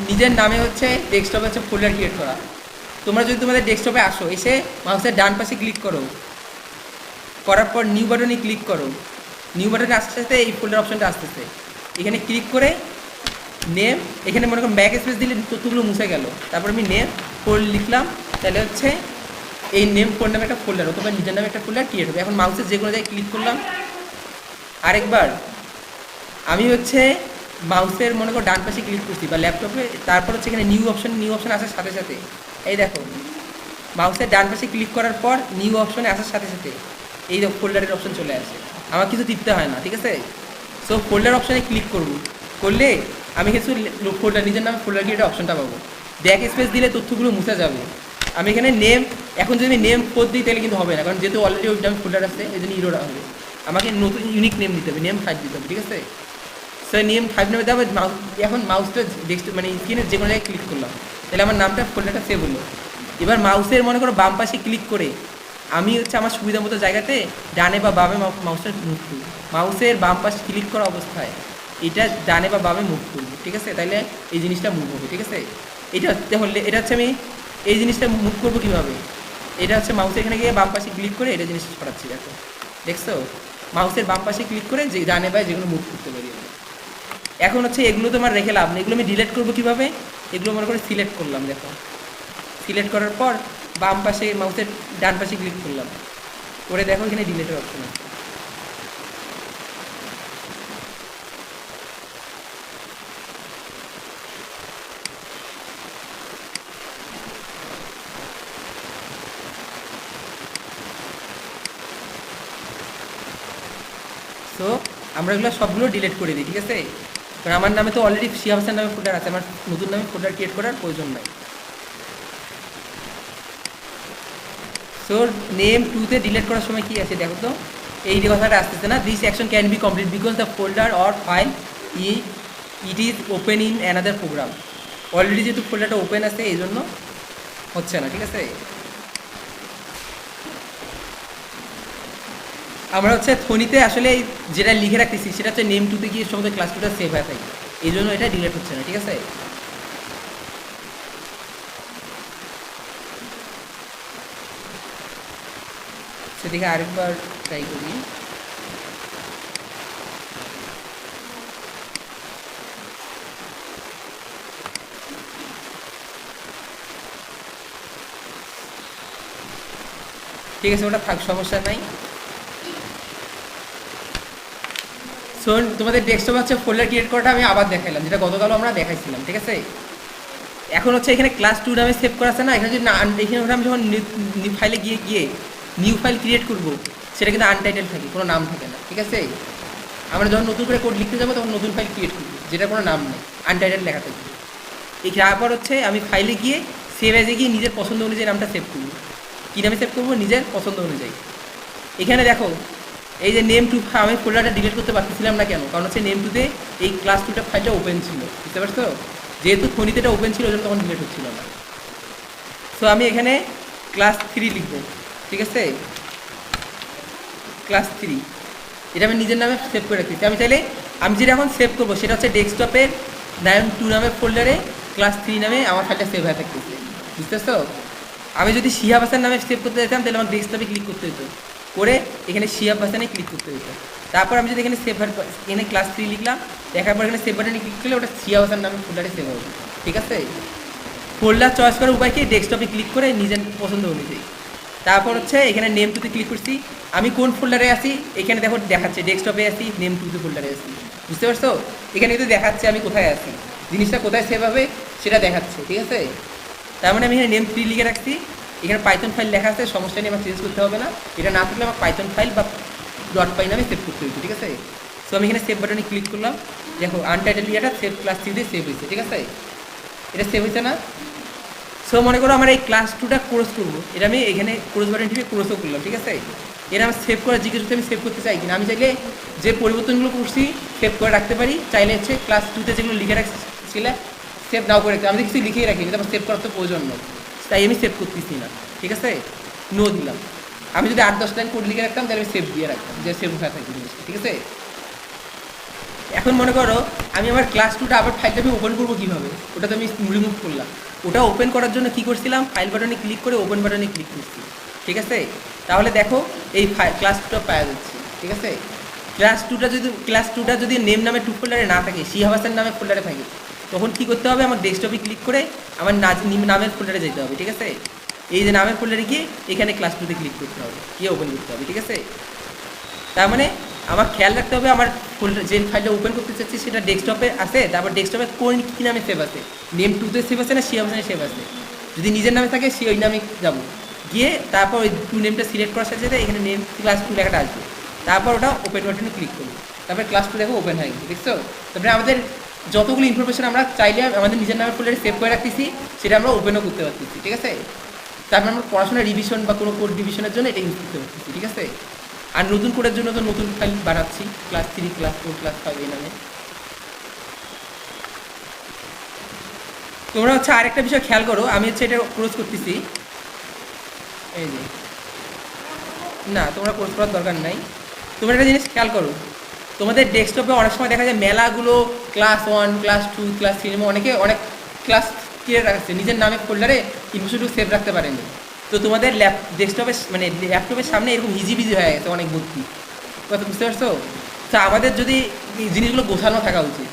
নিজের নামে হচ্ছে ডেস্কটপে হচ্ছে ফোল্ডার ক্রিয়েট করা। তোমরা যদি তোমাদের ডেস্কটপে আসো, এসে মাউসের ডান পাশে ক্লিক করো, করার পর নিউ বাটনে ক্লিক করো। নিউ বাটনে আসতে আসতে এই ফোল্ডার অপশনটা আসতেছে, এখানে ক্লিক করে নেম, এখানে মনে করো ব্যাক স্পেস দিলে তথ্যগুলো মুছে গেল, তারপর আমি নেম ফোল্ড লিখলাম, তাহলে হচ্ছে এই নেম ফোল্ড নামে একটা ফোল্ডার অথবা নিজের নামে একটা ফোল্ডার ক্রিয়েট হবে। এখন মাউসের যে কোনো জায়গায় ক্লিক করলাম, আরেকবার আমি হচ্ছে মাউসের মনে করো ডান পাশে ক্লিক করছি বা ল্যাপটপে, তারপর হচ্ছে এখানে নিউ অপশন আসার সাথে সাথে এই দেখো মাউসের ডান পাশে ক্লিক করার পর নিউ অপশনে আসার সাথে সাথে এই ফোল্ডারের অপশন চলে আসে, আমার কিছু টিপতে হয় না, ঠিক আছে। সো ফোল্ডার অপশনে ক্লিক করলে আমি কিছু ফোল্ডার নিজের নামে ফোল্ডার ক্রিয়েট অপশনটা পাবো। ব্যাক স্পেস দিলে তথ্যগুলো মুছে যাবে। আমি এখানে নেম, এখন যদি আমি নেম কোড দিই তাহলে কিন্তু হবে না, কারণ যেহেতু অলরেডি ওই নামে ফোল্ডার আছে এই জন্য ইরোর হবে। আমাকে নতুন ইউনিক নেম দিতে হবে, নেম 5 দিতে হবে, ঠিক আছে। স্যার নেম 5 নেমে দেওয়া মাউস, এখন মাউসটা মানে স্ক্রিনের যে কোনো জায়গায় ক্লিক করলাম, তাহলে আমার নামটা ফোল্ডারটা সেভ হলো। এবার মাউসের মনে করো বাম পাশে ক্লিক করে আমি হচ্ছে আমার সুবিধা মতো জায়গাতে ডানে বা বামে মাউসটা মুভ করব। মাউসের বাম পাশে ক্লিক করা অবস্থায় এটা ডানে বা বামে মুভ করবো, ঠিক আছে, তাইলে এই জিনিসটা মুভ হবে, ঠিক আছে। এটা হচ্ছে আমি এই জিনিসটা মুভ করবো কীভাবে, এটা হচ্ছে মাউসের এখানে গিয়ে বাম পাশে ক্লিক করে এটা জিনিসটা ছড়াচ্ছি, দেখো দেখছো মাউসের বাম পাশে ক্লিক করে যে ডানে বাই যেগুলো মুভ করতে পারি। এখন হচ্ছে এগুলো তোমার রেখে লাভ নেই, এগুলো আমি ডিলিট করবো কীভাবে, এগুলো মনে করে সিলেক্ট করলাম, দেখো সিলেক্ট করার পর বাম পাশে মাউসের ডান পাশে ক্লিক করলাম করে দেখো এখানে ডিলিটের অপশন আছে। তো আমরা এগুলো সবগুলো ডিলিট করে দিই, ঠিক আছে, কারণ আমার নামে তো অলরেডি শিয়া হোসেন নামে ফোল্ডার আছে, আমার নতুন নামে ফোল্ডার ক্রিয়েট করার প্রয়োজন নাই। সো নেম 2-তে ডিলিট করার সময় কি আছে দেখো তো, এই যে কথাটা আসতেছে না, this action can be complete because the folder or file it is open in another program. Already যেহেতু ফোল্ডারটা ওপেন আছে এই জন্য হচ্ছে না, ঠিক আছে। আমরা হচ্ছে ফোনিতে আসলে যেটা লিখে রাখতেছি সেটা হচ্ছে নেম 2-তে গিয়ে সমস্ত ক্লাস 2টা সেভ হয়ে থাকে, এই জন্য এটা ডিলিট হচ্ছে না, ঠিক আছে। সেদিকে আরেকবার ট্রাই করি। ঠিক আছে, ওটা থাক, সমস্যা নাই। সো তোমাদের ডেস্কটপে হচ্ছে ফোল্ডার ক্রিয়েট করাটা আমি আবার দেখাইলাম, যেটা গতকালও আমরা দেখাইছিলাম, ঠিক আছে। এখন হচ্ছে এখানে ক্লাস 2 নামে সেভ করা আছে না, এখানে যদি না এখানে আমি যখন ফাইলে গিয়ে নিউ ফাইল ক্রিয়েট করবো, সেটা কিন্তু আনটাইটেল থাকে, কোনো নাম থাকে না, ঠিক আছে। আমরা যখন নতুন করে কোড লিখতে যাবো তখন নতুন ফাইল ক্রিয়েট করবো, যেটা কোনো নাম নেই, আনটাইটেল লেখা থাকবে। এই তারপর হচ্ছে আমি ফাইলে গিয়ে সেভ অ্যাজে গিয়ে নিজের পছন্দ অনুযায়ী নামটা সেভ করবো। কী নামে সেভ করবো? নিজের পছন্দ অনুযায়ী। এখানে দেখো এই যে নেম টু, আমি ফোল্ডারটা ডিলিট করতে পারতেছিলাম না কেন? কারণ হচ্ছে নেম টুতে এই ক্লাস 2টা ফাইলটা ওপেন ছিল, বুঝতে পারছো? যেহেতু ফোনিতে এটা ওপেন ছিল ওই জন্য তখন ডিলিট হচ্ছিল না। সো আমি এখানে ক্লাস 3 লিখবো, ঠিক আছে, ক্লাস 3, এটা আমি নিজের নামে সেভ করে রাখতেছি। আমি চাইলে আমি যেটা এখন সেভ করবো সেটা হচ্ছে ডেস্কটপের নেম 2 নামের ফোল্ডারে ক্লাস 3 নামে আমার ফাইলটা সেভ হয়ে থাকতেছে, বুঝতে পারছো? আমি যদি শিহাব হাসান নামে সেভ করতে যেতাম তাহলে আমার ডেস্কটপে ক্লিক করতে হতো, করে এখানে শিহাব হাসানে ক্লিক করতে হতো। তারপর আমি যদি এখানে সেভ, এখানে ক্লাস 3 লিখলাম, দেখার পর এখানে সেভ বাটনে ক্লিক করলে ওটা শিহাব হাসান নামে ফোল্ডারে সেভ হবে, ঠিক আছে। ফোল্ডার চয়েস করার উপায় কি? ডেস্কটপে ক্লিক করে নিজের পছন্দ অনুযায়ী। তারপর হচ্ছে এখানে নেম টুতে ক্লিক করছি, আমি কোন ফোল্ডারে আছি এখানে দেখো দেখাচ্ছে, ডেস্কটপে আছি, নেম টুতে ফোল্ডারে আছি, বুঝতে পারছো? এখানে কিন্তু দেখাচ্ছে আমি কোথায় আছি, জিনিসটা কোথায় সেভ হবে সেটা দেখাচ্ছে, ঠিক আছে। তার মানে আমি এখানে নেম 3 লিখে রাখছি, এখানে পাইথন ফাইল লেখা আছে, সমস্যা নেই, আমার চেঞ্জ করতে হবে না। এটা না থাকলে আমার পাইথন ফাইল বা ডট পাই নামে সেভ করতে হইতো, ঠিক আছে। সো আমি এখানে সেভ বাটনে ক্লিক করলাম, দেখো আনটাইটেল ইয়েটা সেভ ক্লাস 3 দিয়ে সেভ হয়েছে, ঠিক আছে। এটা সেভ হয়েছে না? সো মনে করো আমার এই ক্লাস 2টা ক্রস করবো, এটা আমি এখানে ক্রস বাটন টিপে ক্রসও করলাম, ঠিক আছে। এটা আমি সেভ করা জিজ্ঞেস করতে আমি সেভ করতে চাই কিনা, আমি চাইলে যে পরিবর্তনগুলো করছি সেভ করে রাখতে পারি, চাইলে হচ্ছে ক্লাস 2তে যেগুলো লিখে রাখছিলে সেভ নাও করে রাখতে, আমি কিছু লিখেই রাখি, কিন্তু আমার সেভ করার তো প্রয়োজন নেই, তাই আমি সেভ করতেছি না, ঠিক আছে, নো দিলাম। আমি যদি 8-10 লাইন কোড লিখে রাখতাম তাহলে আমি সেভ দিয়ে রাখতাম, যে সেভ হয়ে থাকবে জিনিসটা, ঠিক আছে। এখন মনে করো আমি আমার ক্লাস 2টা আবার ফাইলটা আমি ওপেন করবো কীভাবে? ওটা তো আমি রিমুভ করলাম, ওটা ওপেন করার জন্য কী করছিলাম? ফাইল বাটনে ক্লিক করে ওপেন বাটনে ক্লিক করছি, ঠিক আছে। তাহলে দেখো এই ক্লাস 2টা পাওয়া যাচ্ছে, ঠিক আছে। ক্লাস টুটা যদি নেম নামে 2 ফোল্ডারে না থাকে, শিহাব হাসান নামের ফোল্ডারে থাকে, তখন কী করতে হবে? আমার ডেস্কটপে ক্লিক করে আমার নামের ফোল্ডারে যেতে হবে, ঠিক আছে। এই যে নামের ফোল্ডারে গিয়ে এখানে ক্লাস 2তে ক্লিক করতে হবে, গিয়ে ওপেন করতে হবে, ঠিক আছে। তার মানে আমার খেয়াল রাখতে হবে আমার ফোল্ডার যে ফাইলটা ওপেন করতে চাচ্ছি সেটা ডেস্কটপে আছে, তারপর ডেস্কটপে কোন কী নামে সেভ আছে, নেম 2তে সেভ আছে না শিহাব হাসানে সেভ আছে। যদি নিজের নামে থাকে সে ওই নামে যাবো, গিয়ে তারপর ওই 2 নেমটা সিলেক্ট করার সাথে সাথে এখানে নেম ক্লাস 2 লেখাটা আসবে, তারপর ওটা ওপেন বাটনে ক্লিক করবো, তারপরে ক্লাস 2 দেখো ওপেন হয়ে গেছে, দেখছো। তারপরে আমাদের যতগুলো ইনফরমেশন আমরা চাইলে আমাদের নিজের নামের ফোল্ডারে সেভ করে রাখতেছি সেটা আমরা ওপেনও করতে পারতেছি, ঠিক আছে। তারপরে আমরা পড়াশোনা রিভিশন বা কোনো কোড রিভিশনের জন্য এটা ইউজ করতে পারতেছি, ঠিক আছে। আর নতুন কোডের জন্য তো নতুন ফাইল বানাচ্ছি, ক্লাস 3, ক্লাস 4, ক্লাস 5 এই নামে। তোমরা হচ্ছে আরেকটা বিষয় খেয়াল করো, আমি হচ্ছে এটা ক্লোজ করতেছি, এই যে, না তোমরা ক্লোজ করার দরকার নাই। তোমরা একটা জিনিস খেয়াল করো, তোমাদের ডেস্কটপে অনেক সময় দেখা যায় মেলাগুলো ক্লাস 1, ক্লাস 2, ক্লাস 3 অনেকে অনেক ক্লাস ক্লিয়ার রাখছে, নিজের নামে ফোল্ডারে ইনফরমেশনটুকু সেভ রাখতে পারেনি। তো তোমাদের ডেস্কটপের মানে ল্যাপটপের সামনে এরকম হিজিবিজি হয়ে গেছে অনেক ভর্তি, কথা বুঝতে পারছো? তো আমাদের যদি এই জিনিসগুলো গোছানো থাকা উচিত,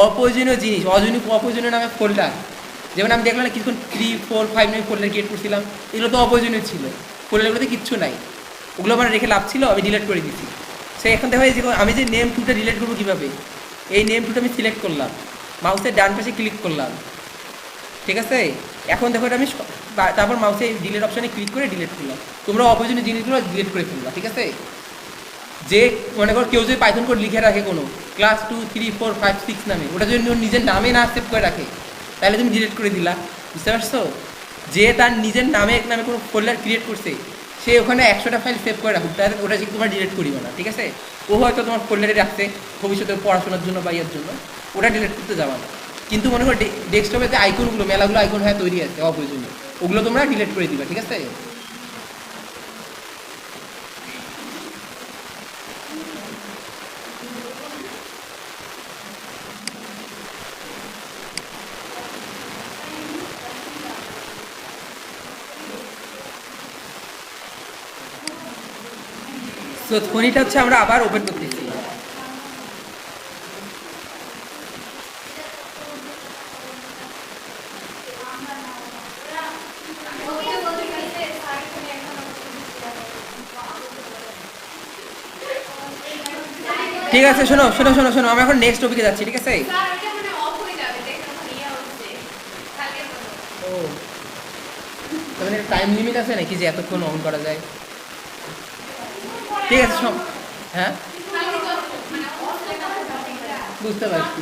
অপ্রয়োজনীয় জিনিস, অপ্রয়োজনীয় নামে ফোল্ডার, যেমন আমি দেখলাম না কিছুক্ষণ 3, 4, 5 নামে ফোল্ডার ক্রিয়েট করছিলাম, এগুলো তো অপ্রয়োজনীয় ছিল, ফোল্ডারগুলোতে কিচ্ছু নাই, ওগুলো আমার রেখে লাভ ছিল, আমি ডিলিট করে দিচ্ছি। সে এখন দেখা যায় যে আমি যে নেম 2টা ডিলিট করবো কীভাবে? এই নেম 2টা আমি সিলেক্ট করলাম, মাউসের ডান পাশে ক্লিক করলাম, ঠিক আছে। এখন দেখো এটা আমি তারপর মাউসে ডিলিট অপশানে ক্লিক করে ডিলিট করলাম। তোমরা অপ্রয়োজনীয় জিনিসগুলো ডিলিট করে ফেললা, ঠিক আছে। যে মনে করো কেউ যদি পাইথন কোড লিখে রাখে কোনো ক্লাস 2, 3, 4, 5, 6 নামে, ওটা যদি নিজের নামে না সেভ করে রাখে তাহলে তুমি ডিলিট করে দিলা, বুঝতে পারছো? যে তার নিজের নামে এক নামে কোনো ফোল্ডার ক্রিয়েট করছে সে ওখানে 100টা ফাইল সেভ করে রাখুক, তাহলে ওটা যে তোমার ডিলিট করিবে না, ঠিক আছে। ও হয়তো তোমার ফোল্ডারে রাখছে ভবিষ্যতে পড়াশোনার জন্য বা ইয়ের জন্য, ওটা ডিলিট করতে যাবা না। কিন্তু মনে করো ডেস্কটপে যে আইকনগুলো মেলাগুলো আইকন হয়ে তৈরি আছে অপ্রয়োজনীয়, ওগুলো তোমরা ডিলিট করে দিবা, ঠিক আছে। তো ফোনটা হচ্ছে আমরা আবার ওপেন করতেছি, ঠিক আছে, শোনো শোনো শোনো শোনো, আমরা এখন নেক্সট টপিকে যাচ্ছি, ঠিক আছে? ও, তাহলে টাইম লিমিট আছে নাকি যে এতক্ষণ অন করা যায়? ঠিক আছে সব, হ্যাঁ বুঝতে পারছি।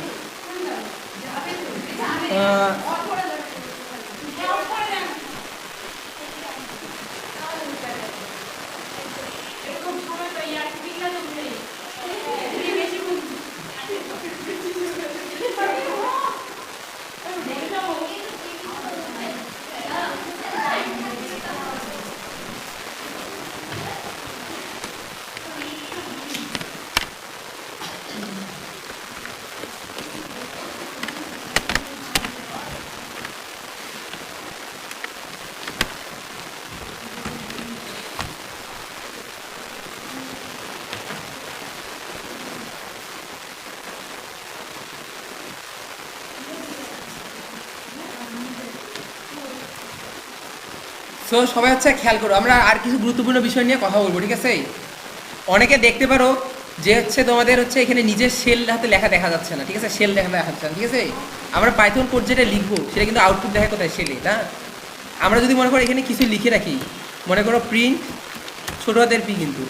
আহ, সো সবাই হচ্ছে খেয়াল করো, আমরা আর কিছু গুরুত্বপূর্ণ বিষয় নিয়ে কথা বলবো, ঠিক আছে? অনেকে দেখতে পারো যে হচ্ছে তোমাদের হচ্ছে এখানে নিজের সেল হাতে লেখা দেখা যাচ্ছে না, ঠিক আছে? সেল দেখা যাচ্ছে না, ঠিক আছে? আমরা পাইথন কোড যেটা লিখবো সেটা কিন্তু আউটপুট দেখা কোথায়? সেলে, না? আমরা যদি মনে করো এখানে কিছু লিখে রাখি, মনে করো প্রিন্ট ছোটো হাতের পি কিন্তু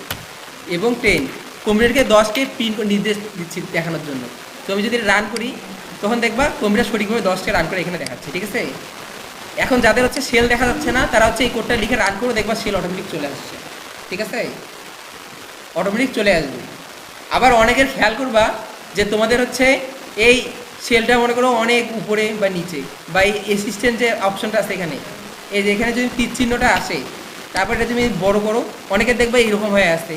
এবং 10, কম্পিউটারকে 10কে প্রিন্ট নির্দেশ দিচ্ছি দেখানোর জন্য। তো আমি যদি রান করি তখন দেখবা কম্পিউটার সঠিকভাবে 10কে রান করে এখানে দেখাচ্ছে, ঠিক আছে? এখন যাদের হচ্ছে সেল দেখা যাচ্ছে না তারা হচ্ছে এই কোডটা লিখে রান করে দেখবা সেল অটোমেটিক চলে আসছে, ঠিক আছে? অটোমেটিক চলে আসবে। আবার অনেকের খেয়াল করবা যে তোমাদের হচ্ছে এই সেলটা মনে করো অনেক উপরে বা নিচে, বা এই অ্যাসিস্ট্যান্ট যে অপশনটা আছে এখানে, এই যে এখানে যদি তীর চিহ্নটা আসে তারপর এটা তুমি বড় করো, অনেকের দেখবে এইরকম হয়ে আসে,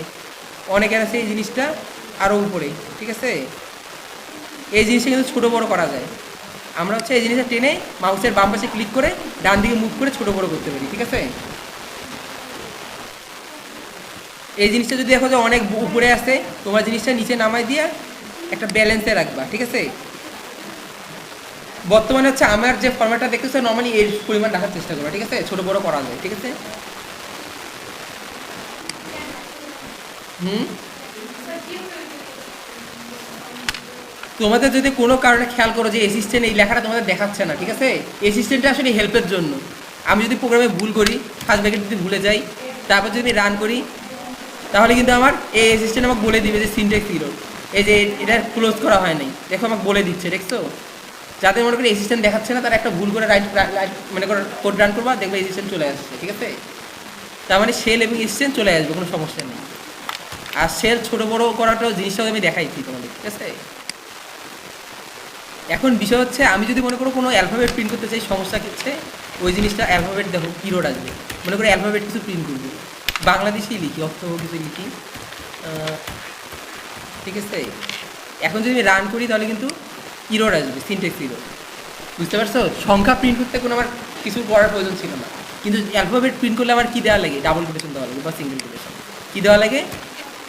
অনেকের আছে এই জিনিসটা আরও উপরে, ঠিক আছে? এই জিনিসটা কিন্তু ছোটো বড়ো করা যায়। আমরা হচ্ছে এই জিনিসটা টেনে মাউসের বাম পাশে ক্লিক করে ডান দিকে মুভ করে ছোটো বড়ো করতে পারি, ঠিক আছে? এই জিনিসটা যদি দেখো যে অনেক উপরে আসে, তোমার জিনিসটা নিচে নামাই দিয়ে একটা ব্যালেন্সে রাখবা, ঠিক আছে? বর্তমানে হচ্ছে আমার যে ফর্ম্যাটটা দেখতেছো নর্মালি এর পরিমাণ রাখার চেষ্টা করবা, ঠিক আছে? ছোটো বড়ো করা যায়, ঠিক আছে? হুম, তোমাদের যদি কোনো কারণে খেয়াল করো যে অ্যাসিস্ট্যান্ট এই লেখাটা তোমাদের দেখাচ্ছে না, ঠিক আছে? অ্যাসিস্ট্যান্টটা আসলে হেল্পের জন্য। আমি যদি প্রোগ্রামে ভুল করি, ফার্স্ট ব্র্যাকেট যদি ভুলে যাই, তারপর যদি আমি রান করি, তাহলে কিন্তু আমার এই অ্যাসিস্ট্যান্ট আমাকে বলে দিবে যে সিনট্যাক্স এরর, এই যে এটা ক্লোজ করা হয় নাই, দেখো আমাকে বলে দিচ্ছে, দেখছো? যাদের মনে করি অ্যাসিস্ট্যান্ট দেখাচ্ছে না তারা একটা ভুল করে রাইট মনে করো কোড রান করবা, দেখবে অ্যাসিস্ট্যান্ট চলে আসছে, ঠিক আছে? তার মানে সেল এবং অ্যাসিস্ট্যান্ট চলে আসবে, কোনো সমস্যা নেই। আর সেল ছোটো বড়ো করাটাও জিনিসটাও আমি দেখাইছি তোমাদের, ঠিক আছে? এখন বিষয় হচ্ছে আমি যদি মনে করো কোনো অ্যালফাবেট প্রিন্ট করতে চাই, সমস্যা হচ্ছে ওই জিনিসটা অ্যালফাবেট দেখো কিরোড আসবে, মনে করো অ্যালফাবেট কিছু প্রিন্ট করবো, বাংলাদেশেই লিখি, অক্ষর কিছু লিখি, ঠিক আছে? এখন যদি আমি রান করি তাহলে কিন্তু ইরোড আসবে, সিনট্যাক্স ইরোড, বুঝতে পারছো? সংখ্যা প্রিন্ট করতে কোনো আমার কিছু করার প্রয়োজন ছিল না, কিন্তু অ্যালফাবেট প্রিন্ট করলে আমার কী দেওয়া লাগে? ডাবল কোটেশন দেওয়া লাগে বা সিঙ্গেল কোটেশন। কী দেওয়া লাগে?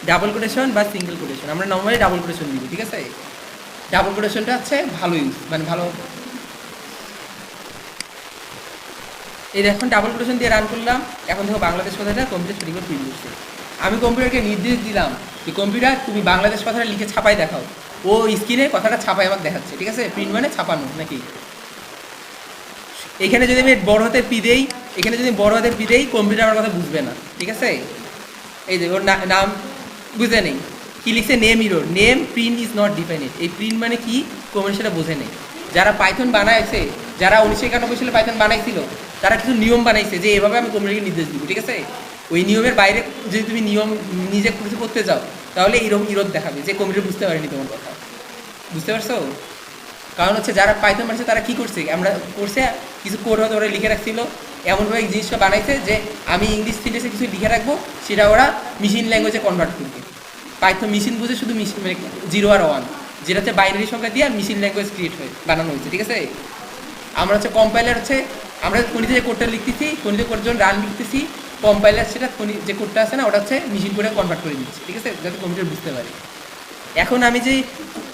ডাবল কোটেশন বা সিঙ্গেল কোটেশন। আমরা নর্মালি ডাবল কোটেশন দিব, ঠিক আছে? ডাবল কোটেশনটা হচ্ছে ভালো ইউজ, মানে ভালো। এই এখন ডাবল কোটেশন দিয়ে রান করলাম, এখন দেখো বাংলাদেশ কথাটা কম্পিউটার সঠিকভাবে প্রিন্ট করছে। আমি কম্পিউটারকে নির্দেশ দিলাম যে কম্পিউটার তুমি বাংলাদেশ কথাটা লিখে ছাপাই দেখাও, ও স্ক্রিনে কথাটা ছাপাই আমাকে দেখাচ্ছে, ঠিক আছে? প্রিন্ট মানে ছাপানো নাকি? এখানে যদি আমি বড় হাতের পি দেই, এখানে যদি বড় হাতের পি দেই, কম্পিউটার আমার কথা বুঝবে না, ঠিক আছে? এই যে ওর নাম বুঝে নেই, কি লিখছে? Name error, name print is not defined. এই প্রিন্ট মানে কি কম্পিউটার সেটা বোঝে নেই। যারা পাইথন বানাইছে, যারা 1991 সালে পাইথন বানাইছিল, তারা কিছু নিয়ম বানাইছে যে এভাবে আমি কম্পিউটারকে নির্দেশ দিব, ঠিক আছে? ওই নিয়মের বাইরে যদি তুমি নিয়ম নিজে কিছু করতে যাও তাহলে এরকম ইরোড দেখাবে যে কম্পিউটার বুঝতে পারেনি তোমার কথা, বুঝতে পারছো? কারণ হচ্ছে যারা পাইথন বানাইছে তারা কী করছে, আমরা করছে কিছু কোড হয়তো ওরা লিখে রাখছিল, এমনভাবে এই জিনিসটা বানাইছে যে আমি ইংলিশ সিনট্যাক্সে কিছু লিখে রাখবো, সেটা ওরা মেশিন ল্যাঙ্গুয়েজে কনভার্ট করবে। পাইথন মেশিন বুঝে শুধু মেশিন মানে 0 আর 1, যেটা হচ্ছে বাইনারি সংখ্যা দিয়ে মেশিন ল্যাঙ্গুয়েজ ক্রিয়েট হয়ে বানানো হয়েছে, ঠিক আছে? আমরা হচ্ছে কম্পাইলার হচ্ছে আমরা ফোনিতে যে কোডটা লিখতেছি, ফোনিতে কোড যখন রান লিখতেছি, কম্পাইলার সেটা ফোনি যে কোডটা আছে না ওটা হচ্ছে মেশিন কোডে কনভার্ট করে দিচ্ছে, ঠিক আছে? যাতে কম্পিউটার বুঝতে পারে। এখন আমি যে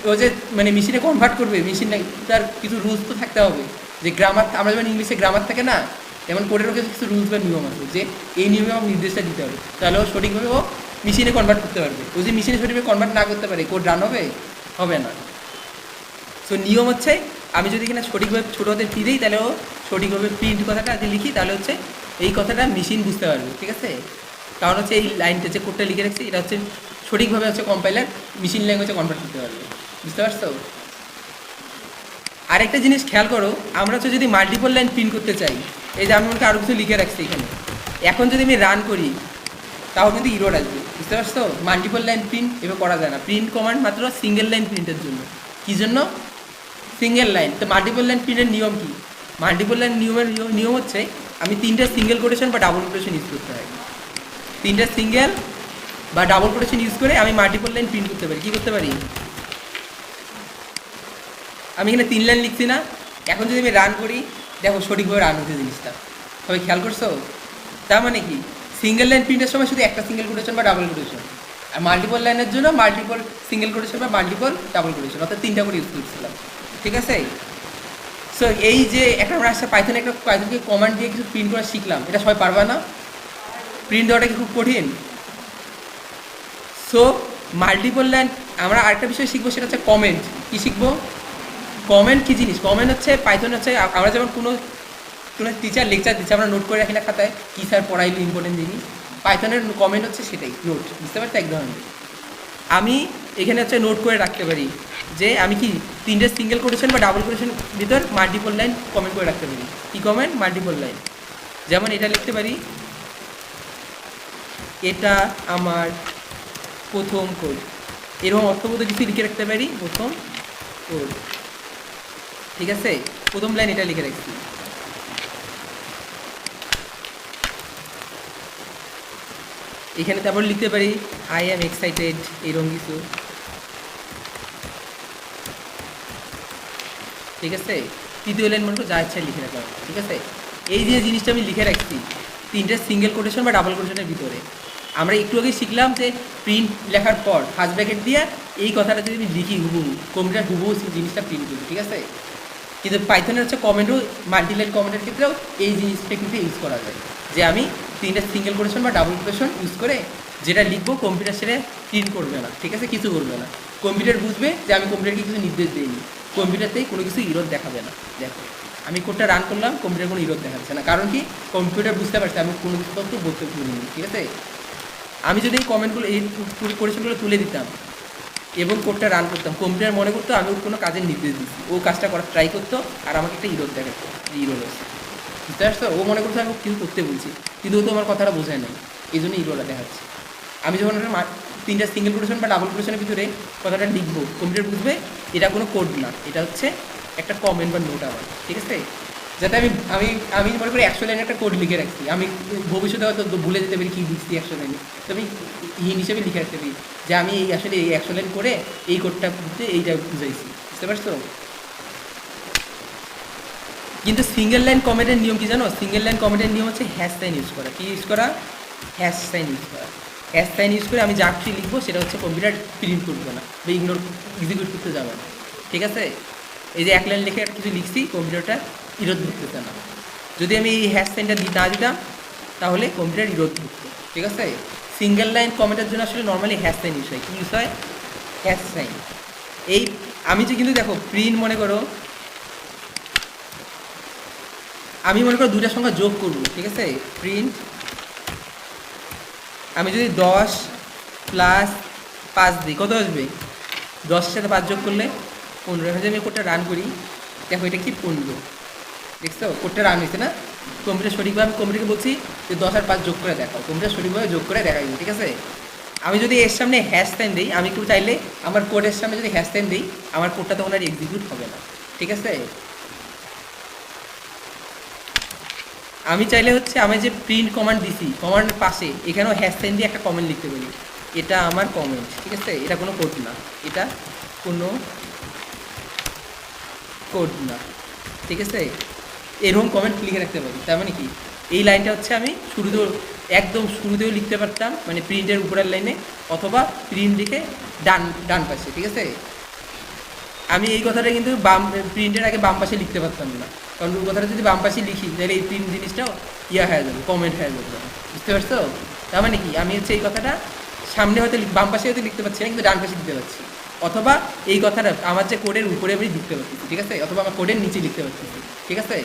ও যে মানে মেশিনে কনভার্ট করবে, মেশিন তার কিছু রুলস তো থাকতে হবে, যে গ্রামার, আমরা যেমন ইংলিশে গ্রামার থাকে না, যেমন কোডেরও কিছু রুলস বা নিয়ম আছে যে এই নিয়মে আমাকে নির্দেশটা দিতে হবে, তাহলে ও সঠিকভাবে ও মেশিনে কনভার্ট করতে পারবে। ও যদি মেশিনে সঠিকভাবে কনভার্ট না করতে পারে কোড রান হবে? হবে না। সো নিয়ম হচ্ছে আমি যদি এখানে সঠিকভাবে ছোটো হাতে পি দিই তাহলে ও সঠিকভাবে প্রিন্ট কথাটা যদি লিখি তাহলে হচ্ছে এই কথাটা মেশিন বুঝতে পারবে, ঠিক আছে? কারণ হচ্ছে এই লাইনটা যে কোডটা লিখে রাখছি এটা হচ্ছে সঠিকভাবে হচ্ছে কম্পাইলার মেশিন ল্যাঙ্গুয়েজে কনভার্ট করতে পারবে, বুঝতে পারছো? আরেকটা জিনিস খেয়াল করো, আমরা হচ্ছে যদি মাল্টিপল লাইন প্রিন্ট করতে চাই, এই যে আমি মনে আরও কিছু লিখে রাখছি এখানে, এখন যদি আমি রান করি তাও কিন্তু ইরোড আসবে, বুঝতে পারছো? মাল্টিপল লাইন প্রিন্ট এবার করা যায় না। প্রিন্ট কমান্ড মাত্র সিঙ্গেল লাইন প্রিন্টের জন্য। কী জন্য? Single line. তো মাল্টিপল লাইন প্রিন্টের নিয়ম কি? মাল্টিপল লাইন নিয়ম হচ্ছে আমি 3টে সিঙ্গেল কোটেশন বা ডাবল কোটেশন ইউজ করতে হয়। 3টে সিঙ্গেল বা ডাবল কোটেশন ইউজ করে আমি মাল্টিপল লাইন প্রিন্ট করতে পারি। কী করতে পারি? আমি এখানে 3 লাইন লিখছি না, এখন যদি আমি রান করি দেখো সঠিকভাবে রান হচ্ছে জিনিসটা। সবাই খেয়াল করছো? তার মানে কি সিঙ্গেল লাইন প্রিন্টের সময় শুধু একটা সিঙ্গেল কোটেশন বা ডাবল কোটেশন, আর মাল্টিপল লাইনের জন্য মাল্টিপল সিঙ্গেল কোটেশন বা মাল্টিপল ডাবল কোটেশন, অর্থাৎ 3টা করে ইউজ করছিলাম, ঠিক আছে? সো এই যে একটা আমরা আসলে পাইথনকে কমান্ড দিয়ে কিছু প্রিন্ট করা শিখলাম, এটা সবাই পারবা না? প্রিন্ট দেওয়াটা কি খুব কঠিন? সো মাল্টিপল লাইন আমরা আরেকটা বিষয় শিখবো, সেটা হচ্ছে কমেন্ট। কী শিখবো? কমেন্ট কী জিনিস? কমেন্ট হচ্ছে পাইথন হচ্ছে আমরা যেমন কোনো টিচার লেকচার দিচ্ছে আমরা নোট করে রাখি না খাতায়, কী স্যার পড়াইলো ইম্পর্টেন্ট জিনিস, পাইথনের কমেন্ট হচ্ছে সেটাই, নোট, বুঝতে পারছো? এক ধরনের আমি এখানে হচ্ছে নোট করে রাখতে পারি যে আমি কি 3টে সিঙ্গেল কোটেশন বা ডাবল কোটেশন ভিতর মাল্টিপল লাইন কমেন্ট করে রাখতে পারি। কী কমেন্ট? Multiple line. যেমন এটা লিখতে পারি, এটা আমার প্রথম কোড, এরকম অর্থবোধ কিছু লিখে রাখতে পারি, প্রথম কোড, ঠিক আছে? প্রথম লাইন এটা লিখে রাখছি। এখানে তারপর লিখতে পারি আই অ্যাম এক্সাইটেড, এরকম কিছু, ঠিক আছে? তৃতীয় লাইন মনে করো যা ইচ্ছা লিখে রাখলাম, ঠিক আছে? এই যে জিনিসটা আমি লিখে রাখছি 3টে সিঙ্গেল কোটেশন বা ডাবল কোটেশনের ভিতরে, আমরা একটু আগে শিখলাম যে প্রিন্ট লেখার পর ফার্স্ট ব্র্যাকেট দিয়ে এই কথাটা যদি আমি লিখি হুবহু, কম্পিউটার হুবহু জিনিসটা প্রিন্ট করবে, ঠিক আছে? কিন্তু পাইথনের হচ্ছে কমেন্টও মাল্টিলাইন কমেন্টের ক্ষেত্রেও এই জিনিসটা কিন্তু ইউজ করা যায়, যে আমি 3টে সিঙ্গেল কোটেশন বা ডাবল কোটেশন ইউজ করে যেটা লিখবো কম্পিউটার সেটা প্রিন্ট করবে না, ঠিক আছে? কিছু করবে না, কম্পিউটার বুঝবে যে আমি কম্পিউটারকে কিছু নির্দেশ দিইনি, কম্পিউটারতেই কোনো কিছু ইরোড দেখাবে না। দেখো আমি কোডটা রান করলাম, কম্পিউটার কোনো ইরোড দেখাচ্ছে না, কারণ কি কম্পিউটার বুঝতে পারছে আমি কোনো কিছু তথ্য বলতে পারিনি, ঠিক আছে? আমি যদি এই কমেন্টগুলো এই কোটেশনগুলো তুলে দিতাম এবং কোডটা রান করতাম, কম্পিউটার মনে করতো আমি ওর কোনো কাজের নির্দেশ দিচ্ছি, ও কাজটা করার ট্রাই করতো আর আমাকে একটা ইরোড দেখাতো, ইরোড হচ্ছে, বুঝতে পারছো? ও মনে করতো আমি কিছু করতে বলছি, কিন্তু ও তো আমার কথাটা বোঝায় নাই, এই জন্য ইরোডটা দেখাচ্ছে। আমি যখন একটা 3টা সিঙ্গেল কোটেশন বা ডাবল কোটেশনের ভিতরে কথাটা লিখবো, কম্পিউটার বুঝবে এটা কোনো কোড না, এটা হচ্ছে একটা কমেন্ট বা নোট আমার, ঠিক আছে? যাতে আমি আমি আমি মনে করি 100 লাইনের একটা কোড লিখে রাখছি, আমি ভবিষ্যতে হয়তো ভুলে যেতে পারি কী লিখছি 100 লাইনে, তো আমি হিন হিসেবে লিখে রাখতে পারি যে আমি এই আসলে এই 100 লাইন করে এই কোডটা বুঝতে এইটা বুঝাইছি, বুঝতে পারছো? কিন্তু সিঙ্গেল লাইন কমেন্টের নিয়ম কি জানো? সিঙ্গেল লাইন কমেন্টের নিয়ম হচ্ছে হ্যাশ সাইন ইউজ করা। কি ইউজ করা? হ্যাশ সাইন ইউজ করা। হ্যাশ সাইন ইউজ করে আমি যা কিছু লিখবো সেটা হচ্ছে কম্পিউটার প্রিন্ট করবে না বা ইগনোর এক্সিকিউট করতে যাবে না, ঠিক আছে? এই যে 1 লাইন লিখে কিছু লিখছি কম্পিউটারটা ইরোধ ধরতেছে না। যদি আমি এই হ্যাশ সাইনটা না দিতাম তাহলে কম্পিউটার ইরোধ ধরতো, ঠিক আছে? সিঙ্গেল লাইন কমেন্টের জন্য আসলে নর্মালি হ্যাশ সাইন ইউজ হয়। কী ইউজ হয়? Hash sign. এই আমি যে কিন্তু দেখো প্রিন্ট মনে করো আমি মনে করো 2টা সংখ্যা যোগ করবো, ঠিক আছে? প্রিন্ট আমি যদি 10 + 5 দিই কত আসবে? 10-এর সাথে 5 যোগ করলে 15। এখন যদি আমি কোডটা রান করি দেখো এটা কি 15, দেখছো কোডটা রান হয়েছে না? কম্পিউটার সঠিকভাবে আমি কম্পিউটারকে বলছি যে 10 আর 5 যোগ করে দেখাও, কম্পিউটার সঠিকভাবে যোগ করে দেখাই, ঠিক আছে? আমি যদি এর সামনে হ্যাশ সাইন দিই, আমি একটু চাইলে আমার কোডের সামনে যদি হ্যাশ সাইন দিই আমার কোডটা তখন আর এক্সিকিউট হবে না, ঠিক আছে? আমি চাইলে হচ্ছে আমি যে প্রিন্ট কমান্ড দিছি কমান্ডের পাশে এখানেও হ্যাশ সাইন দিয়ে একটা কমেন্ট লিখতে পারি, এটা আমার কমেন্ট, ঠিক আছে? এটা কোনো কোড না, এটা কোনো কোড না, ঠিক আছে? এরকম কমেন্ট লিখে রাখতে পারি। তার মানে কি এই লাইনটা হচ্ছে আমি শুরুতেও একদম শুরুতেও লিখতে পারতাম, মানে প্রিন্টের উপরের লাইনে, অথবা প্রিন্ট লিখে ডান পাশে, ঠিক আছে? আমি এই কথাটা কিন্তু প্রিন্টের আগে বাম পাশে লিখতে পারতাম না, কারণ ওই কথাটা যদি বাম পাশে লিখি তাহলে এই প্রিন্ট জিনিসটাও হয়ে যাবে, কমেন্ট হয়ে যাবে, বুঝতে পারছো? তার মানে কি আমি হচ্ছে এই কথাটা সামনে হয়তো বাম পাশে হয়তো লিখতে পারছি না, কিন্তু ডান পাশে দিতে পারছি। অথবা এই কথাটা আমার যে কোডের উপরে আমি লিখতে পারছি, ঠিক আছে, অথবা আমার কোডের নিচে লিখতে পারছি, ঠিক আছে।